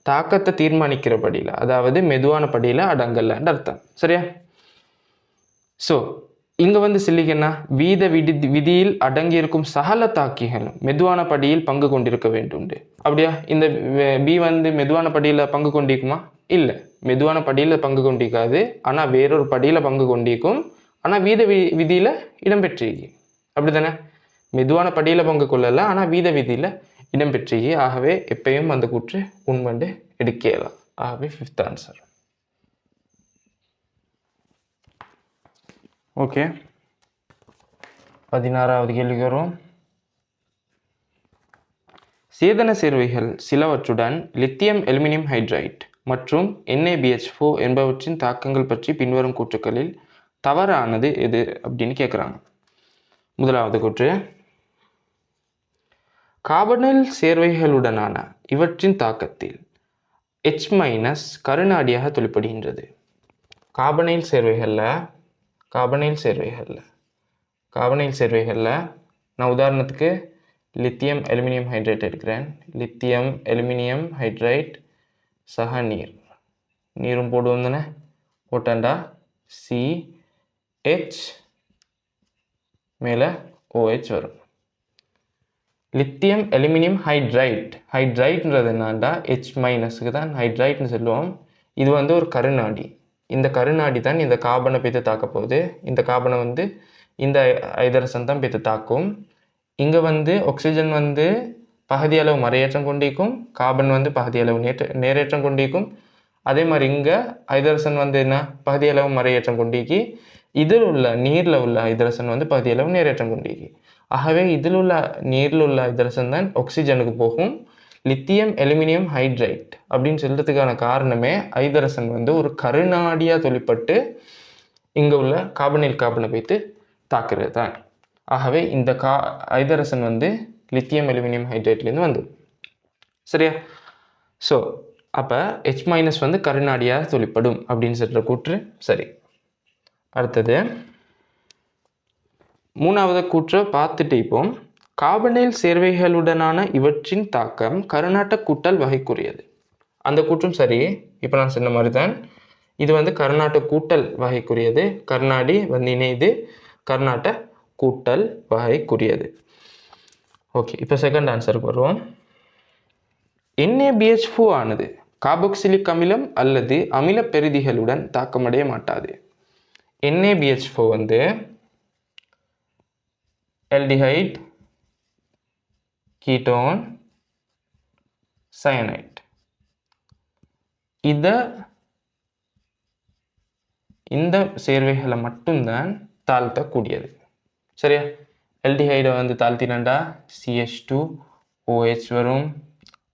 S1: தாக்கத்தை தீர்மானிக்கிற படியில், அதாவது மெதுவான படியில் அடங்கல்லன்ற அர்த்தம். சரியா? ஸோ இங்கே வந்து சொல்லிக்கன்னா வீத விதியில் அடங்கியிருக்கும் சகல தாக்கிகளும் மெதுவான படியில் பங்கு கொண்டிருக்க வேண்டும். அப்படியா? இந்த பி வந்து மெதுவான படியில் பங்கு கொண்டிருக்குமா? இல்லை, மெதுவான படியில் பங்கு கொண்டிருக்காது. ஆனால் வேறொரு படியில் பங்கு கொண்டிருக்கும். ஆனால் வீத விதியில் இடம்பெற்றிருக்கு. அப்படி தானே? மெதுவான படியில் பங்கு கொள்ளலை, ஆனால் வீத விதியில் இடம்பெற்றிருக்கு. ஆகவே எப்பயும் அந்த கூற்று உண்மண்டு எடுக்கலாம். ஆகவே 5th ஆன்சர். ஓகே, 16வது கேள்விக்கு வரும். சேதன சேர்வைகள் சிலவற்றுடன் லித்தியம் அலுமினியம் ஹைட்ரைட் மற்றும் NaBH4 என்பவற்றின் தாக்கங்கள் பற்றி பின்வரும் கூற்றுக்களில் தவறானது எது அப்படின்னு கேட்குறாங்க. 1வது கூற்று கார்பனைல் சேர்வைகளுடனான இவற்றின் தாக்கத்தில் H- கருநாடியாக தொழிற்படுகின்றது. கார்பனைல் சேர்வைகளில் நான் உதாரணத்துக்கு லித்தியம் அலுமினியம் ஹைட்ரைட் எடுக்கிறேன். லித்தியம் அலுமினியம் ஹைட்ரைட் சக நீரும் போடுவோம் தானே. போட்டாண்டா CH மேலே OH வரும். லித்தியம் அலுமினியம் ஹைட்ரைட்ன்றது என்னண்டா H- தான் ஹைட்ரைட்னு சொல்லுவோம். இது வந்து ஒரு கருநாடி. இந்த கருநாடி தான் இந்த கார்பனை பேத்து தாக்க போகுது. இந்த கார்பனை வந்து இந்த ஐதரசன் தான் பேத்து தாக்கும். இங்கே வந்து ஆக்சிஜன் வந்து பகுதி அளவு மறையேற்றம் கொண்டிருக்கும், கார்பன் வந்து பகுதி அளவு நேரேற்றம் கொண்டிருக்கும். அதே மாதிரி இங்கே ஐதரசன் வந்து என்ன பகுதி அளவு மறையேற்றம் கொண்டிருக்கி. இதில் உள்ள நீரில் உள்ள ஐதரசன் வந்து பகுதி அளவு நேரேற்றம் கொண்டிருக்கி. ஆகவே இதில் உள்ள நீரில் உள்ள ஐதரசன் தான் ஆக்சிஜனுக்கு போகும். லித்தியம் அலுமினியம் ஹைட்ரைட் அப்படின்னு சொல்கிறதுக்கான காரணமே ஐதரசன் வந்து ஒரு கருநாடியாக தொழிற்பட்டு இங்கே உள்ள கார்பனை வைத்து தாக்குறது தான். ஆகவே இந்த ஐதரசன் வந்து லித்தியம் அலுமினியம் ஹைட்ரைட்லேருந்து வந்து. சரியா? ஸோ அப்போ H- வந்து கருநாடியாக தொழிற்படும் அப்படின்னு சொல்கிற கூற்று சரி. அடுத்தது 3வது கூற்றை பார்த்துட்டு இப்போ கார்பனைல் சேர்வைகளுடனான இவற்றின் தாக்கம் கருநாட்ட கூட்டல் வகைக்குரியது. அந்த கூற்றும் சரி. இப்போ நான் சொன்ன மாதிரி தான் இது வந்து கருநாட்ட கூட்டல் வகைக்குரியது. கருநாடி வந்து இணைது கருநாட்ட கூட்டல் வகைக்குரியது. ஓகே, இப்போ செகண்ட் ஆன்சருக்கு வருவோம். NaBH4 ஆனது கார்பாக்சிலிக் அமிலம் அல்லது அமில பெரிதிகளுடன் தாக்கமடைய மாட்டாது. NaBH4 வந்து ஆல்டிஹைட் கீட்டோன் சயனைட். இந்த சேர்வைகளை மட்டும்தான் தாழ்த்தக்கூடியது. சரியா? எல்டிஹைடை வந்து தாழ்த்தினாண்டா CH2OH வரும்.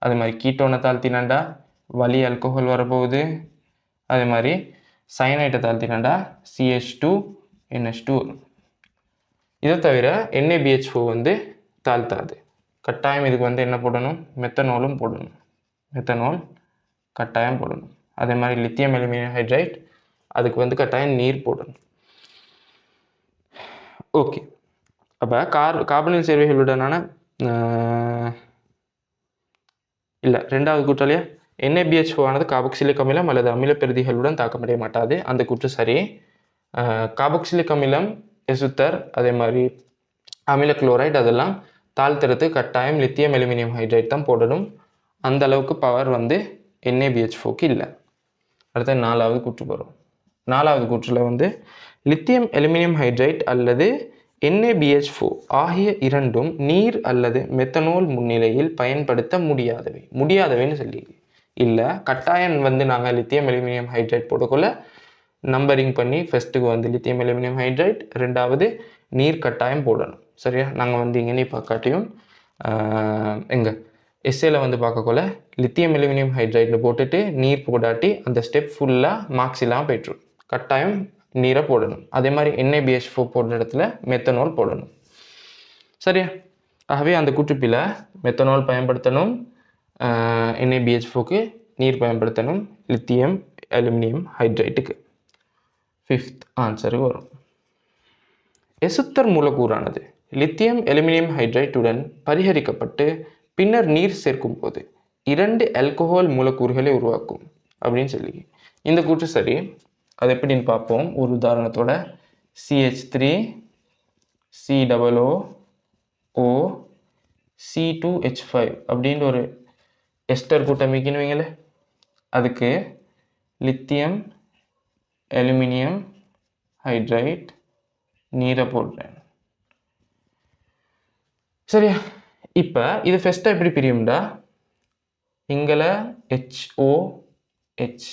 S1: அதே மாதிரி கீட்டோனை தாழ்த்தினாண்டா வலி ஆல்கோஹால் வரப்போகுது. அதே மாதிரி சயனைட்டை தாழ்த்தினாண்டா CH2NH2 வரும். இதை தவிர NaBH4 வந்து தாழ்த்தாது. கட்டாயம் இதுக்கு வந்து என்ன போடணும்? மெத்தனாலும் போடணும். மெத்தனால் கட்டாயம் போடணும். அதே மாதிரி லித்தியம் அலுமினியம் ஹைட்ரைட் அதுக்கு வந்து கட்டாயம் நீர் போடணும். ஓகே, அப்போ கார்பனில் சேர்வைகளுடனான இல்லை ரெண்டாவது கூற்றாலையா NaBH4 ஆனது கார்பாக்சிலிக் அமிலம் அல்லது அமில பெருதிகளுடன் தாக்கமடைய மாட்டாது. அந்த கூற்று சரி. கார்பாக்சிலிக் அமிலம், எசுத்தர், அதே மாதிரி அமில குளோரைடு அதெல்லாம் தாழ்த்துறது கட்டாயம் லித்தியம் அலுமினியம் ஹைட்ரைட் தான் போடணும். அந்த அளவுக்கு பவர் வந்து NaBH4க்கு இல்லை. அடுத்த நாலாவது கூற்று வரும். நாலாவது கூற்றில் வந்து லித்தியம் அலுமினியம் ஹைட்ரைட் அல்லது NaBH4 ஆகிய இரண்டும் நீர் அல்லது மெத்தனால் முன்னிலையில் பயன்படுத்த முடியாதவைன்னு சொல்லி இல்லை. கட்டாயம் வந்து நாங்கள் லித்தியம் அலுமினியம் ஹைட்ரைட் போடக்குள்ள நம்பரிங் பண்ணி ஃபஸ்ட்டுக்கு வந்து லித்தியம் அலுமினியம் ஹைட்ரைட், ரெண்டாவது நீர் கட்டாயம் போடணும். சரியா? நாங்கள் வந்து இங்கே பார்க்காட்டியும் எங்கள் எஸ்ஏல வந்து பார்க்கக்குள்ள லித்தியம் அலுமினியம் ஹைட்ரைட்னு போட்டுட்டு நீர் போடாட்டி அந்த ஸ்டெப் ஃபுல்லாக மார்க்ஸ் இல்லாமல் போய்ட்டுரும். கட்டாயம் நீரை போடணும். அதே மாதிரி NaBH4 போடுற இடத்துல மெத்தனால் போடணும். சரியா? ஆகவே அந்த கூற்றுப்பில் மெத்தனால் பயன்படுத்தணும், NaBH4க்கு நீர் பயன்படுத்தணும், லித்தியம் அலுமினியம் ஹைட்ரைட்டுக்கு. 5th ஆன்சருக்கு வரும். எசுத்தர் மூலக்கூறானது லித்தியம் அலுமினியம் ஹைட்ரைட்டுடன் பரிகரிக்கப்பட்டு பின்னர் நீர் சேர்க்கும் போது 2 ஆல்கஹால் மூலக்கூறுகளை உருவாக்கும் அப்படின்னு சொல்லி இந்த கூற்று சரி. அது எப்படின்னு பார்ப்போம் ஒரு உதாரணத்தோட. CH3COO C2H5 அப்படின்ற ஒரு எஸ்டர் கூட்டமைக்குன்னு வைங்களே, அதுக்கு லித்தியம் அலுமினியம் ஹைட்ரைட் நீரை போடுறேன். சரியா? இப்போ இது ஃபஸ்ட்டாக எப்படி பிரியும்டா, இங்கே HOH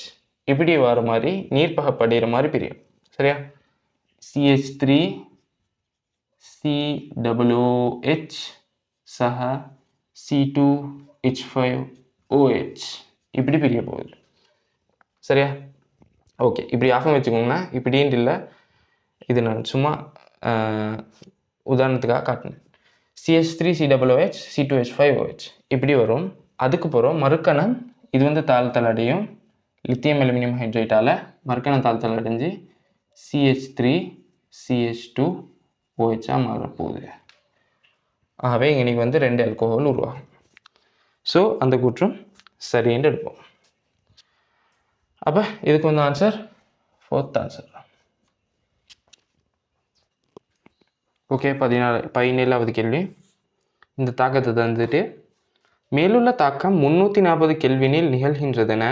S1: இப்படி வர மாதிரி நீர்ப்பகப்படுகிற மாதிரி பிரியும். சரியா? CH3COOH சக C2H5OH இப்படி பிரிய போகுது. சரியா? ஓகே, இப்படி ஆஃபம் வச்சுக்கோங்கன்னா இப்படின்ட்டு இல்லை, இது நான் சும்மா உதாரணத்துக்காக காட்டினேன். CH3COOH C2H5OH இப்படி வரும். அதுக்கு போகிறோம் மறுக்கணம் இது வந்து தாழ்த்தல் அடையும். லித்தியம் அலுமினியம் ஹைட்ரைட்டால் மறுக்கணம் தாழ்த்தல் அடைஞ்சு CH3CH2OH மாறப்போகுது. ஆகவே இன்னைக்கு வந்து 2 ஆல்கோஹால் உருவாகும். ஸோ அந்த கூற்றும் சரின்னு எடுப்போம். அப்போ இதுக்கு வந்து ஆன்சர் 4th ஆன்சர். ஓகே, 17வது கேள்வி. இந்த தாக்கத்தை தந்துட்டு மேலுள்ள தாக்கம் 340 கெல்வினில் நிகழ்கின்றதென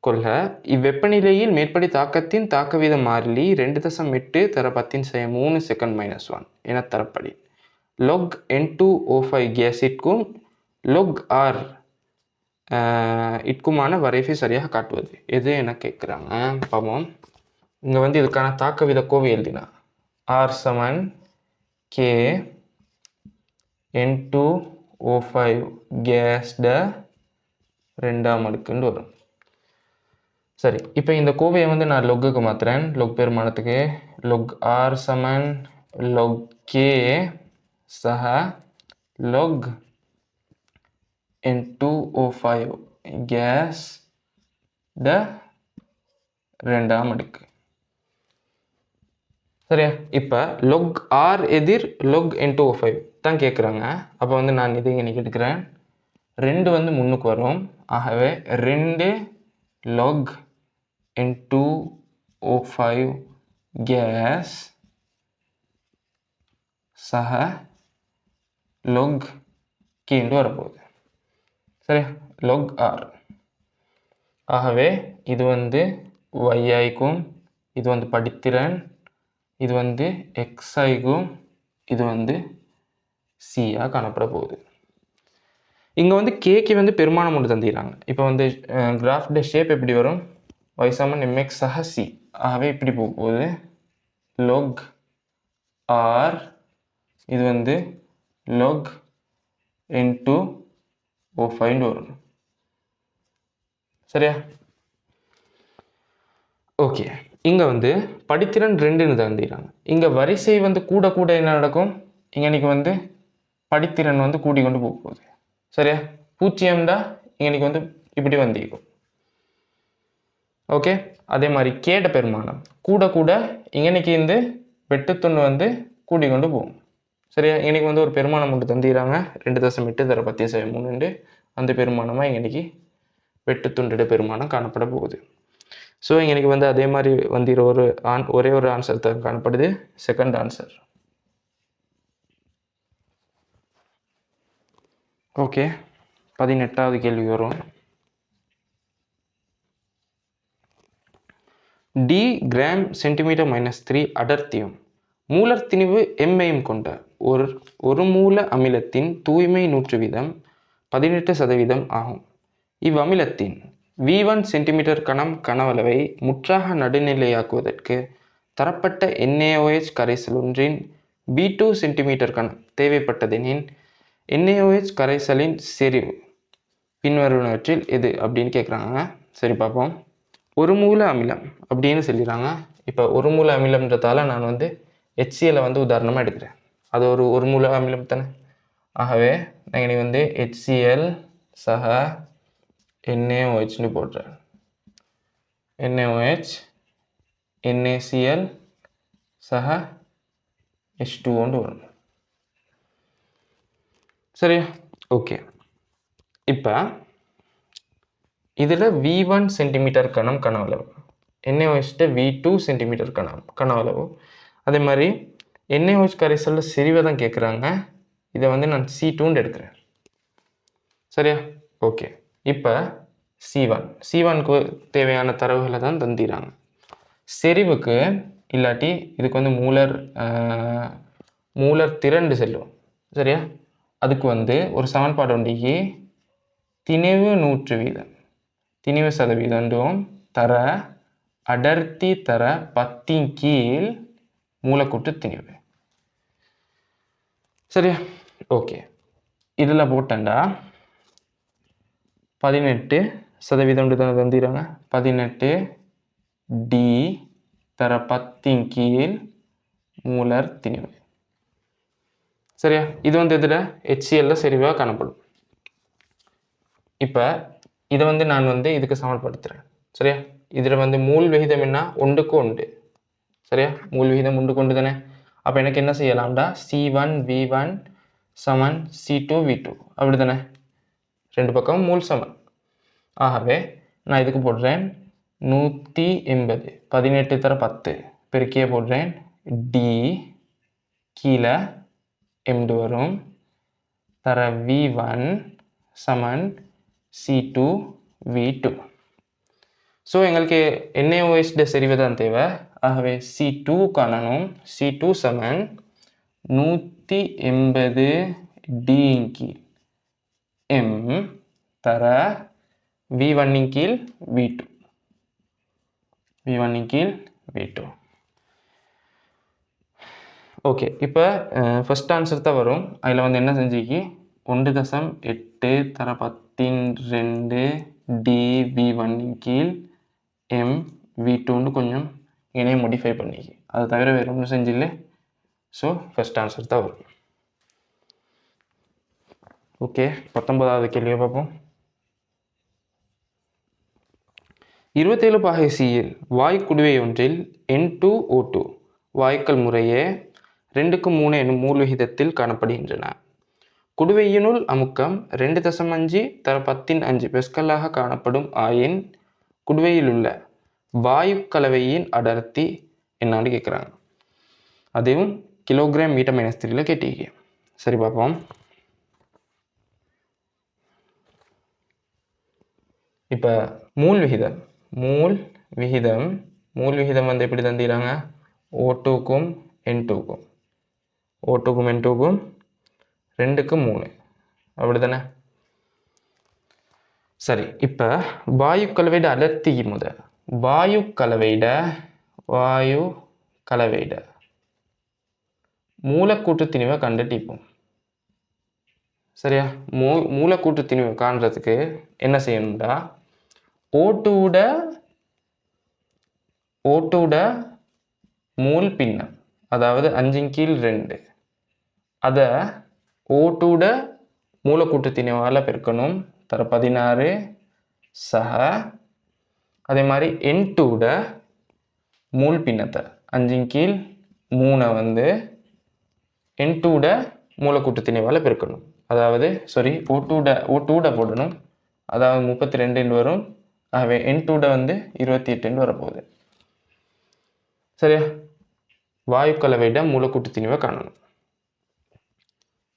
S1: கொள்க. இவ்வெப்பநிலையில் மேற்படி தாக்கத்தின் தாக்கவித மாறிலி 2.8 தர 10⁻³ செகண்ட் -1 என தரப்படி log N2O5 கேஸிற்கும் log R இட்குமான வரைவை சரியாக காட்டுவது எது என கேட்குறாங்க. பாவம் இங்கே வந்து இதுக்கான தாக்கவித கோவை எழுதினா R = K N2O5 கேஸ்ட 2ஆம் அடுக்குன்னு வரும். சரி, இப்போ இந்த கோவையை வந்து நான் லொக்குக்கு மாற்றுறேன். லொக் பெருமானத்துக்கு log R = log K சக log N2O5 கேஸ் ட 2ஆம் அடுக்கு. சரியா? இப்போ log R எதிர் log N2O5 தான் கேட்குறாங்க. அப்போ வந்து நான் இதை இன்னைக்கு எடுக்கிறேன். 2 வந்து முன்னுக்கு வரும். ஆகவே 2 log N2O5 கேஸ் சக log K வரப்போகுது. சரியா? log R. ஆகவே இது வந்து YIக்கும், இது வந்து படித்திறன், இது வந்து XIக்கும், இது வந்து சியாக காணப்பட போகுது. இங்கே வந்து கேக்கு வந்து பெருமானம் ஒன்று தந்திக்கிறாங்க. இப்போ வந்து கிராஃப்ட ஷேப் எப்படி வரும்? y சமன் mx சக c. ஆகவே இப்படி போகும்போது log r இது வந்து log into O5 வரும். சரியா? ஓகே, இங்கே வந்து படித்திறன் 2ன்னு தந்திக்கிறாங்க. இங்கே வரிசை வந்து கூட கூட என்ன நடக்கும்? இங்கே வந்து படித்திறன் வந்து கூடி கொண்டு போக போகுது. சரியா? 0 இங்கே வந்து இப்படி வந்திருக்கும். ஓகே, அதே மாதிரி கேட பெருமானம் கூட கூட இங்கே இந்த வெட்டுத்துண்டு வந்து கூடி கொண்டு போகும். சரியா? இன்றைக்கி வந்து ஒரு பெருமானம் மட்டும் தந்திக்கிறாங்க 2.8 தர 10/3 அந்த பெருமானமாக இன்றைக்கி வெட்டுத்துண்டிட பெருமானம் காணப்பட போகுது. ஸோ இன்றைக்கி வந்து அதே மாதிரி வந்திர ஒரே ஒரு ஆன்சர் தான் காணப்படுது, செகண்ட் ஆன்சர். ஓகே, 18வது கேள்வி வரும். டி கிராம் சென்டிமீட்டர் -3 அடர்த்தியும் மூலர் திணிவு எம்மையும் கொண்ட ஒரு மூல அமிலத்தின் தூய்மை 100% 18% ஆகும். இவ்வமிலத்தின் V1 சென்டிமீட்டர் கணம் கனவளவை முற்றாக நடுநிலையாக்குவதற்கு தரப்பட்ட NaOH கரைசல் ஒன்றின் V2 சென்டிமீட்டர் கணம் தேவைப்பட்டதெனின் NaOH கரைசலின் செறிவு பின்வருவனவற்றில் எது அப்படின்னு கேட்குறாங்க. சரி, பார்ப்போம். ஒரு மூல அமிலம் அப்படின்னு சொல்லிடுறாங்க. இப்போ ஒரு மூல அமிலம்ன்றதால நான் வந்து HCl வந்து உதாரணமாக எடுக்கிறேன். அது ஒரு மூல அமிலம் தானே. ஆகவே நான் இனி வந்து HCl சக NaOHன்னு போடுறேன். NaOH NaCl சக H2O வரும். சரியா? ஓகே, இப்போ இதில் V1 சென்டிமீட்டர் கணம் கனவளவு, NaOH V2 சென்டிமீட்டர் கனவளவு. அதே மாதிரி NaOH கரைசலில் செறிவை தான் கேட்குறாங்க. இதை வந்து நான் C2 எடுக்கிறேன். சரியா? ஓகே, இப்போ C1க்கு தேவையான தரவுகளை தான் தந்திராங்க. செறிவுக்கு இல்லாட்டி இதுக்கு வந்து மூலர் திரண்டு செல்லும். சரியா? அதுக்கு வந்து ஒரு சமன்பாடு உண்டிக்கு திணிவு 100%, திணிவு சதவீதம் தர அடர்த்தி தர 10 கீழ் மூலக்கூற்று திணிவு. சரியா? ஓகே, இதில் போட்டேன்டா 18% தானே தந்திராங்க. 18 டி தர 10 கீழ் மூலர் திணிவு. சரியா? இது வந்து இதில் HCl செறிவாக காணப்படும். இப்போ இதை வந்து நான் வந்து இதுக்கு சமன்படுத்துகிறேன். சரியா? இதில் வந்து மூல் விகிதம் என்ன? 1:1. சரியா? மூல் விகிதம் 1:1 தானே. அப்போ எனக்கு என்ன செய்யலாம்டா? C1 V1 சமன் C2 V2 அப்படி தானே. ரெண்டு பக்கம் மூல் சமன். ஆகவே நான் இதுக்கு போடுறேன் 180 18 தர 10 பெருக்கியே போடுறேன். டி கீழே M2 வரும் தர V1 சமன் C2 V2. ஸோ எங்களுக்கு NaOH செறிவு தான் தேவை. ஆகவே C2 காணணும். C2 சமன் 180 டி கீழ் M தர V1 கீழ் V2. V1 கீழ் V2. ஓகே, இப்போ ஃபஸ்ட் ஆன்சர் தான் வரும். அதில் வந்து என்ன செஞ்சுக்கி 1.8 தர 10 டி V1 கீழ் M V2 கொஞ்சம் இணைய மோடிஃபை பண்ணிக்கி. அது தவிர வேறு ஒன்றும் செஞ்சில்லை. ஸோ ஃபஸ்ட் ஆன்சர் தான் வரும். ஓகே, 19வது கேள்வியை பார்ப்போம். 27 பாகை சியில் வாய்க்குடுவை ஒன்றில் N2O2 வாயுக்கள் முறையே 2:3 எனும் மூல் விகிதத்தில் காணப்படுகின்றன. குடுவையினுள் அமுக்கம் 2.5 தர 10 பெஸ்கலாக காணப்படும் ஆயின் குடுவையில் உள்ள வாயு கலவையின் அடர்த்தி என்னான்னு கேட்குறாங்க. அதுவும் கிலோகிராம் மீட்டர் -3 கேட்டீங்க. சரி, பார்ப்போம். இப்போ மூல் விகிதம் வந்து எப்படி தந்திராங்க? O2க்கும் N2க்கும் 2:3 அப்படி தானே. சரி, இப்போ வாயு கலவையிட அடர்த்திக்கு வாயு கலவையிட மூலக்கூற்று திணிவை கண்டுபிடிப்போம். சரியா? மூலக்கூற்று திணிவை காண்றதுக்கு என்ன செய்யணும்டா, ஓட்டுட மூல் பின்னம், அதாவது 5/2 அதை ஓட்டுட மூலக்கூற்று திணிவால் பெருக்கணும், தர 16 சக. அதே மாதிரி N2 மூல் பின்னத்தை 5/3 வந்து N2 மூலக்கூற்று திணிவால் பெருக்கணும். அதாவது O2 போடணும், அதாவது 32 வரும். ஆகவே N2 வந்து 28 வரப்போகுது. சரியா? வாயு கலவையிட மூலக்கூற்று திணிவை காணணும்.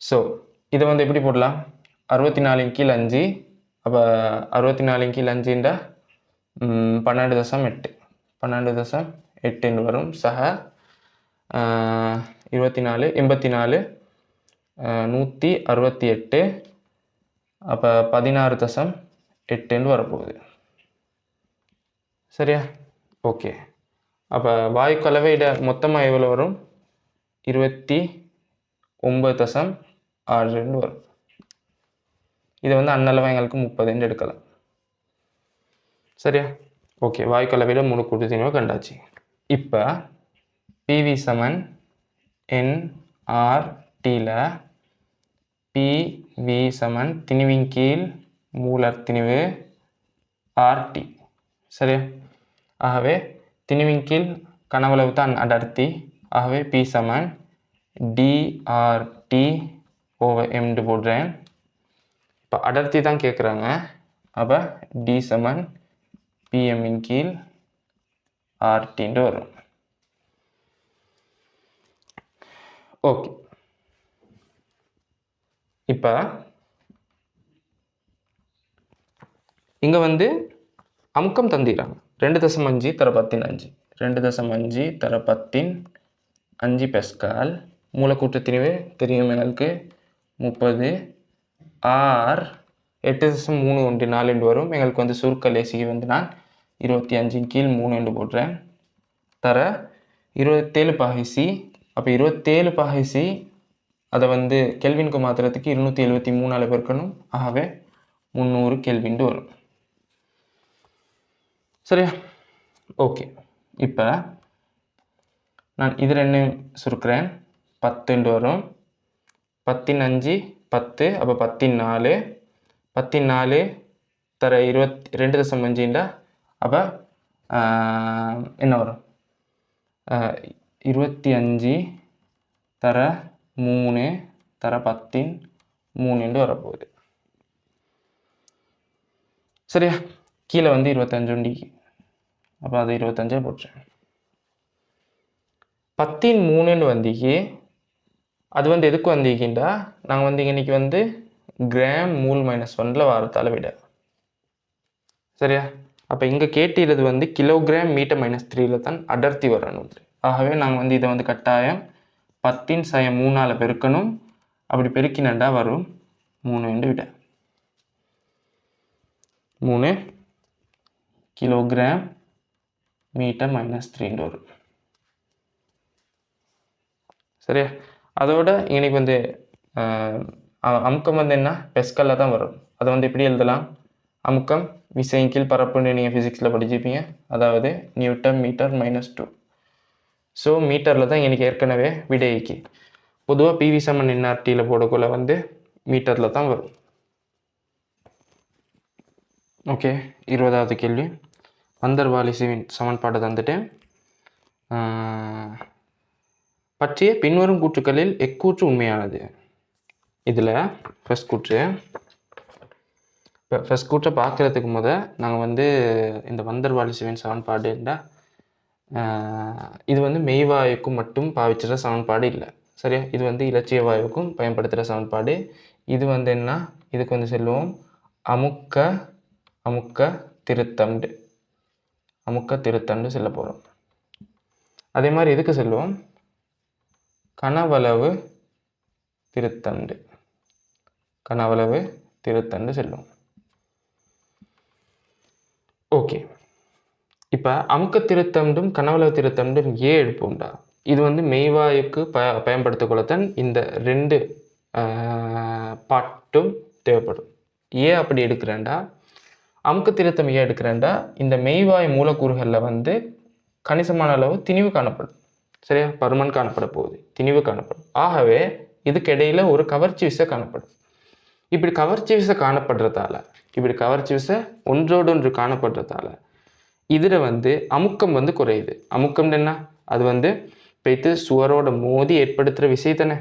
S1: ஸோ இதை வந்து எப்படி போடலாம், 64/5. அப்போ 64/5 12.8 வரும். சக 24 84 168. அப்போ 16.8 வரப்போகுது. சரியா? ஓகே. அப்போ வாயு கலவையிட மொத்தமாக எவ்வளோ வரும், 29.62 வரும். இதை வந்து அன்னளவு எங்களுக்கு 30 எடுக்கலாம். சரியா? ஓகே. வாயு கலவையிட மூலக்கூற்று திணிவை கண்டாச்சு. இப்போ PV = nRTல PV = திணிவின் கீழ் மூலர் திணிவு RT. சரியா? ஆகவே திணிவின் கீழ் கனவளவு தான் அடர்த்தி. ஆகவே P = dRT/m போடுறேன். இப்போ அடர்த்தி தான் கேட்குறாங்க. அப்போ D = PM/RT வரும். ஓகே. இப்போ இங்கே வந்து அமுக்கம் தந்திடுறாங்க. 2.5 × 10⁵. 2.5 × 10⁵ பெஸ்கால். மூலக்கூற்று திணிவு தெரியும் எங்களுக்கு 30. R 8.314 வரும். எங்களுக்கு வந்து சுருக்க லேசிக்கு வந்து நான் 25/3 போடுறேன். தர 27πc. அப்போ 27πc அதை வந்து கெல்வினுக்கு மாற்றுறதுக்கு 273 பெருக்கணும். ஆகவே 300 கெல்வின் வரும். சரியா? ஓகே. இப்போ நான் இது 2 சுருக்கிறேன். 10 வரும். 10⁵ 10. அப்போ 14. 14 தர 2.5. அப்போ என்ன வரும், 25 தர 3 தர 13 வரப்போகுது. சரியா? கீழே வந்து 25 உண்டி. அப்போ அது 25 போட்டுறேன். 13 வந்திக்கு அது வந்து எதுக்கு வந்திக்கின்றா, நாங்கள் வந்து இன்னைக்கு வந்து கிராம் மூல் -1 வாரத்தால் விட. சரியா? அப்போ இங்கே கேட்டிருது வந்து கிலோகிராம் மீட்டர்-3 தான் அடர்த்தி வரணும். ஆகவே நாங்கள் வந்து இதை வந்து கட்டாயம் 10⁻³ பெருக்கணும். அப்படி பெருக்கினண்டா வரும் 3 விட 3 கிலோகிராம் மீட்டர்-3 வரும். சரியா? அதோட இன்னைக்கு வந்து அமுக்கம் வந்து என்ன, பெஸ்கல்ல தான் வரும். அதை வந்து எப்படி எழுதலாம், அமுக்கம் விசையின் கீழ் பரப்புன்னு நீங்கள் ஃபிசிக்ஸில் படிச்சிருப்பீங்க. அதாவது Nm/m². ஸோ மீட்டரில் தான் எனக்கு ஏற்கனவே விடைக்கு. பொதுவாக PV = nRTயில் போடக்குள்ள வந்து மீட்டரில் தான் வரும். ஓகே. 20வது கேள்வி. van der Waals-ன் சமன்பாடு தந்துட்டேன். பற்றிய பின்வரும் கூற்றுக்களில் எக்கூற்று உண்மையானது. இதில் ஃபர்ஸ்ட் கூற்றை பார்க்குறதுக்கு நாங்கள் வந்து இந்த van der Waals-ன் சமன்பாடுண்டா இது வந்து மெய்வாயுக்கும் மட்டும் பாவிச்சுற சமன்பாடு இல்லை. சரியா? இது வந்து இலட்சிய வாயுக்கும் பயன்படுத்துகிற சமன்பாடு. இது வந்து என்ன, இதுக்கு வந்து செல்வோம் அமுக்க திருத்தண்டு செல்ல போகிறோம். அதே மாதிரி இதுக்கு செல்வோம் கனவளவு திருத்தண்டு செல்வோம். ஓகே, இப்போ அமுக்க திருத்தண்டும் கனவளவு திருத்தண்டும் ஏன் எடுப்போம்டா? இது வந்து மெய்வாயுக்கு பயன்படுத்தக்கூடத்தான் இந்த 2 பாட்டும் தேவைப்படும். ஏன் அப்படி எடுக்கிறேன்டா? அமுக்க திருத்தம் ஏன் எடுக்கிறேன்டா? இந்த மெய்வாயு மூலக்கூறுகளில் வந்து கணிசமான அளவு திணிவு காணப்படும். சரியா? பருமன் காணப்பட போகுது, திணிவு காணப்படும். ஆகவே இதுக்கு இடையில ஒரு கவர்ச்சி விசை காணப்படும். இப்படி கவர்ச்சி விசை காணப்படுறதால, இப்படி கவர்ச்சி விசை ஒன்றோடொன்று காணப்படுறதால இதில் வந்து அமுக்கம் வந்து குறையுது. அமுக்கம் என்ன? அது வந்து போய்த்து சுவரோட மோதி ஏற்படுத்துகிற விசை தானே,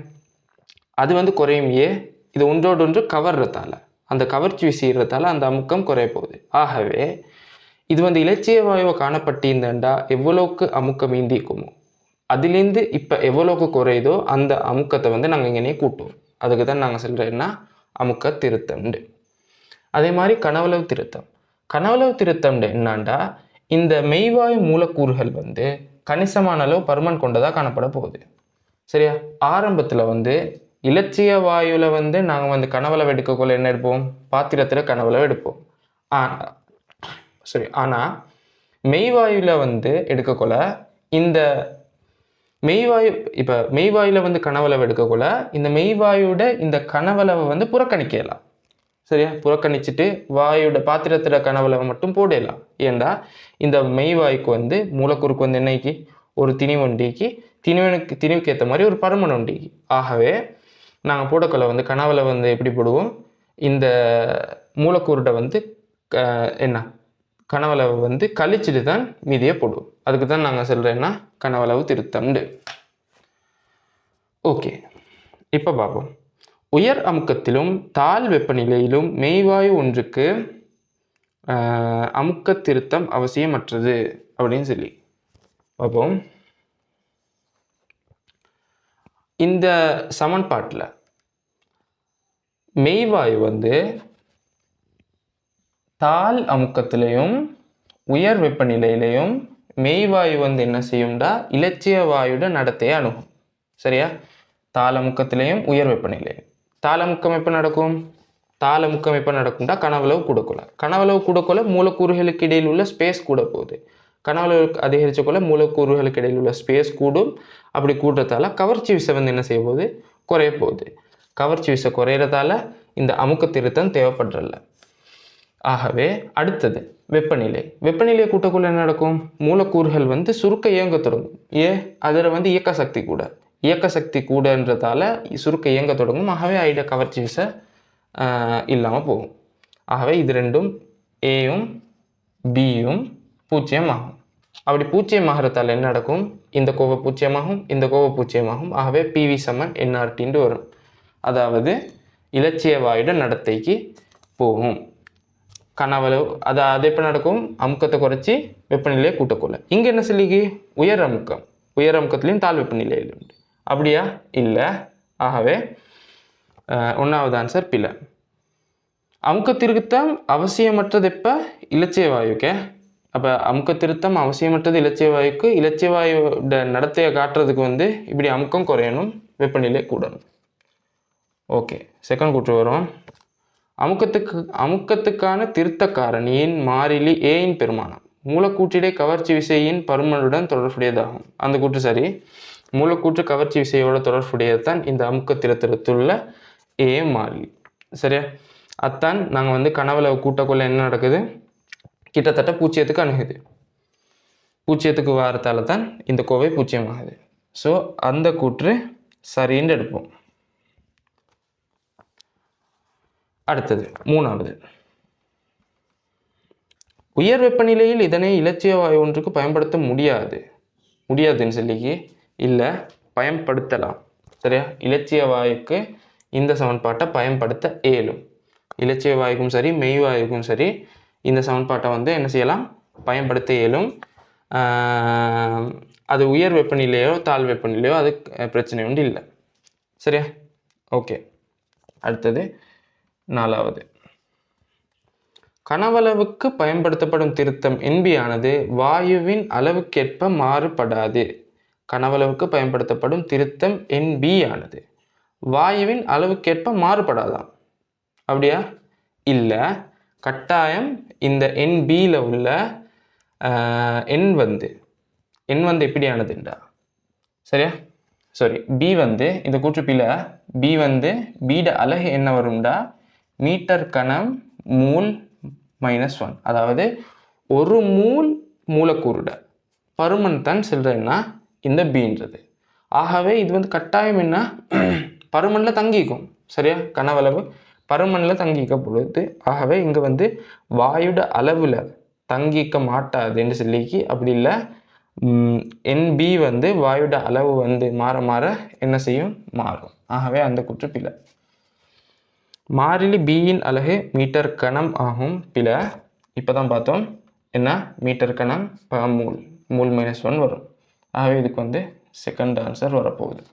S1: அது வந்து குறையும். இது ஒன்றோடொன்று கவர்றதால, அந்த கவர்ச்சி விசைறதால அந்த அமுக்கம் குறைய போகுது. ஆகவே இது வந்து இலட்சிய வாயுவை காணப்பட்டிருந்தா எவ்வளோக்கு அமுக்கம் ஈந்திக்குமோ அதுலேருந்து இப்போ எவ்வளோக்கு குறையுதோ அந்த அமுக்கத்தை வந்து நாங்கள் இங்கேனே கூட்டுவோம். அதுக்கு தான் நாங்கள் சொல்கிறேன்னா அமுக்க திருத்தம்ண்டு. அதே மாதிரி கனவளவு திருத்தம். கனவளவு திருத்தம்ண்டு என்னான்டா, இந்த மெய்வாயு மூலக்கூறுகள் வந்து கணிசமான அளவு பருமன் கொண்டதாக காணப்பட போகுது. சரியா? ஆரம்பத்தில் வந்து இலட்சிய வாயுவில் வந்து நாங்கள் வந்து கனவளவு எடுக்கக்குள்ள என்ன எடுப்போம்? பாத்திரத்தில் கனவளவு எடுப்போம். ஆனால் மெய்வாயுவில் வந்து எடுக்கக்குள்ள இந்த மெய்வாயு இப்போ மெய்வாயுவில் வந்து கனவளவு எடுக்கக்குள்ள இந்த மெய்வாயோட இந்த கனவளவை வந்து புறக்கணிக்கலாம். சரியா? புறக்கணிச்சுட்டு வாயோட பாத்திரத்தில் கனவளவை மட்டும் போடலாம். ஏண்டா இந்த மெய்வாய்க்கு வந்து மூலக்கூறுக்கு வந்து என்னைக்கு ஒரு திணிவு ஒண்டிக்கு, திணிவுக்கு ஏற்ற மாதிரி ஒரு பருமன் ஒண்டிக்கு. ஆகவே நாங்கள் போடக்குள்ள வந்து கனவளவை வந்து எப்படி போடுவோம்? இந்த மூலக்கூறுட வந்து என்ன கனவளவை வந்து கழிச்சுட்டு தான் மீதியை போடுவோம். அதுக்கு தான் நாங்கள் சொல்கிறேன்னா கனவளவு திருத்தம்ண்டு. ஓகே, இப்போ பார்ப்போம். உயர் அமுக்கத்திலும் தாழ் வெப்பநிலையிலும் மெய்வாயு ஒன்றுக்கு அமுக்க திருத்தம் அவசியமற்றது அப்படின்னு சொல்லி பார்ப்போம். இந்த சமன்பாட்டில் மெய்வாயு வந்து தாழ் அமுக்கத்திலையும் உயர் வெப்பநிலையிலையும் மெய்வாயு வந்து என்ன செய்யும்டா, இலட்சிய வாயுட நடத்தையை அணுகும். சரியா? தாளமுக்கத்திலையும் உயர் வெப்பநிலையிலும். தாளமுக்கம் எப்போ நடக்கும்? தாளமுக்கம் எப்போ நடக்கும்டா, கனவளவு கூடக்குள்ள. கனவளவு கூடக்குள்ள மூலக்கூறுகளுக்கு இடையில் உள்ள ஸ்பேஸ் கூட போகுது. கனவளவு அதிகரிச்சக்குள்ள மூலக்கூறுகளுக்கு இடையில் உள்ள ஸ்பேஸ் கூடும். அப்படி கூடுறதால கவர்ச்சி விசை வந்து என்ன செய்ய போகுது? குறைய போகுது. கவர்ச்சி விசை குறையிறதால இந்த அமுக்க திருத்தம் தேவைப்படுறதில்ல. ஆகவே அடுத்தது வெப்பநிலை. வெப்பநிலையை கூட்டக்குள்ள என்ன நடக்கும்? மூலக்கூறுகள் வந்து சுருக்க இயங்க தொடங்கும். அதில் வந்து இயக்க சக்தி கூட. இயக்க சக்தி கூடன்றதால சுருக்க இயங்க தொடங்கும். ஆகவே ஐட கவர்ச்சி விசை இல்லாமல் போகும். ஆகவே இது ரெண்டும் ஏயும் பியும் பூஜ்ஜியமாகும். அப்படி பூஜ்ஜியமாகறதால என்ன நடக்கும்? இந்த கோவை பூஜ்ஜியமாகும், இந்த கோவை பூஜ்ஜியமாகும். ஆகவே பிவி சமன் என்ஆர்டின்னு வரும். அதாவது இலட்சிய வாயுட நடத்தைக்கு போகும். கனவளவு அது எப்போ நடக்கும்? அமுக்கத்தை குறைச்சி வெப்பநிலையை கூட்டக்குள்ள. இங்கே என்ன சொல்லிக்கு? உயர் அமுக்கம். உயர் அமுக்கத்துலேயும் தாழ் வெப்பநிலையில் உண்டு. அப்படியா? இல்லை. ஆகவே 1வது ஆன்சர் பிழை. அமுக்க திருத்தம் அவசியமற்றது எப்போ? இலட்சிய வாயுக்கே. அப்போ அமுக்க திருத்தம் அவசியமற்றது இலட்சிய வாயுக்கு. இலட்சிய வாயுட நடத்தையை காட்டுறதுக்கு வந்து இப்படி அமுக்கம் குறையணும், வெப்பநிலை கூடணும். ஓகே, செகண்ட் கூற்று வரும். அமுக்கத்துக்கான திருத்த காரணியின் மாறிலி ஏயின் பெருமானம் மூலக்கூற்றிடை கவர்ச்சி விசையின் பருமனுடன் தொடர்புடையதாகும். அந்த கூற்று சரி. மூலக்கூற்று கவர்ச்சி விசையோட தொடர்புடையது தான் இந்த அமுக்க திருத்தத்துள்ள ஏ மாறிலி. சரியா? அத்தான் நாங்கள் வந்து கனவளவு கூட்டக்குள்ள என்ன நடக்குது? கிட்டத்தட்ட பூஜ்ஜியத்துக்கு அணுகுது. பூஜ்ஜியத்துக்கு வாரத்தால் தான் இந்த கோவை பூஜ்ஜியமாகுது. ஸோ அந்த கூற்று சரின்னு எடுப்போம். அடுத்தது 3வது. உயர் வெப்பநிலையில் இதனை இலட்சிய வாயு ஒன்றுக்கு பயன்படுத்த முடியாதுன்னு சொல்லிக்கு இல்லை, பயன்படுத்தலாம். சரியா? இலட்சிய வாயுக்கு இந்த சமன்பாட்டை பயன்படுத்த இயலும். இலட்சிய வாயுக்கும் சரி மெய்வாயுக்கும் சரி இந்த சமன்பாட்டை வந்து என்ன செய்யலாம்? பயன்படுத்த இயலும். அது உயர் வெப்பநிலையோ தாழ் வெப்பநிலையோ அது பிரச்சனை ஒன்று இல்லை. சரியா? ஓகே, அடுத்தது 4வது. கனவளவுக்கு பயன்படுத்தப்படும் திருத்தம் என்பி ஆனது வாயுவின் அளவுக்கேற்ப மாறுபடாது. கனவளவுக்கு பயன்படுத்தப்படும் திருத்தம் என்பி ஆனது வாயுவின் அளவுக்கேற்ப மாறுபடாதாம். அப்படியா? இல்லை, கட்டாயம் இந்த NBயில் உள்ள எண் வந்து எப்படியானதுண்டா சரியா சாரி பி வந்து இந்த கூற்றுப்பில பி வந்து பீட அலகு என்ன வரும்டா மீட்டர் கணம் மூல் -1 அதாவது ஒரு மூல் மூலக்கூறுட பருமன் தான் சொல்றேன்னா இந்த பீன்றது ஆகவே இது வந்து கட்டாயம் என்ன பருமனில் தங்கிக்கும் சரியா கனவளவு பருமனில் தங்கிக்க பொழுது ஆகவே இங்கே வந்து வாயுட அளவில் தங்கிக்க மாட்டாது என்று சொல்லிக்கு அப்படி இல்லை NB வந்து வாயுட அளவு வந்து மாற மாற என்ன செய்யும் மாறும் ஆகவே அந்த கூற்று பிழை மாறிலி Bயின் அலகு மீட்டர் கணம் ஆகும் பிழை இப்போ தான் பார்த்தோம் என்ன மீட்டர் கணம் மூல் -1 வரும் ஆகவே இதுக்கு வந்து செகண்ட் ஆன்சர் வரப்போகுது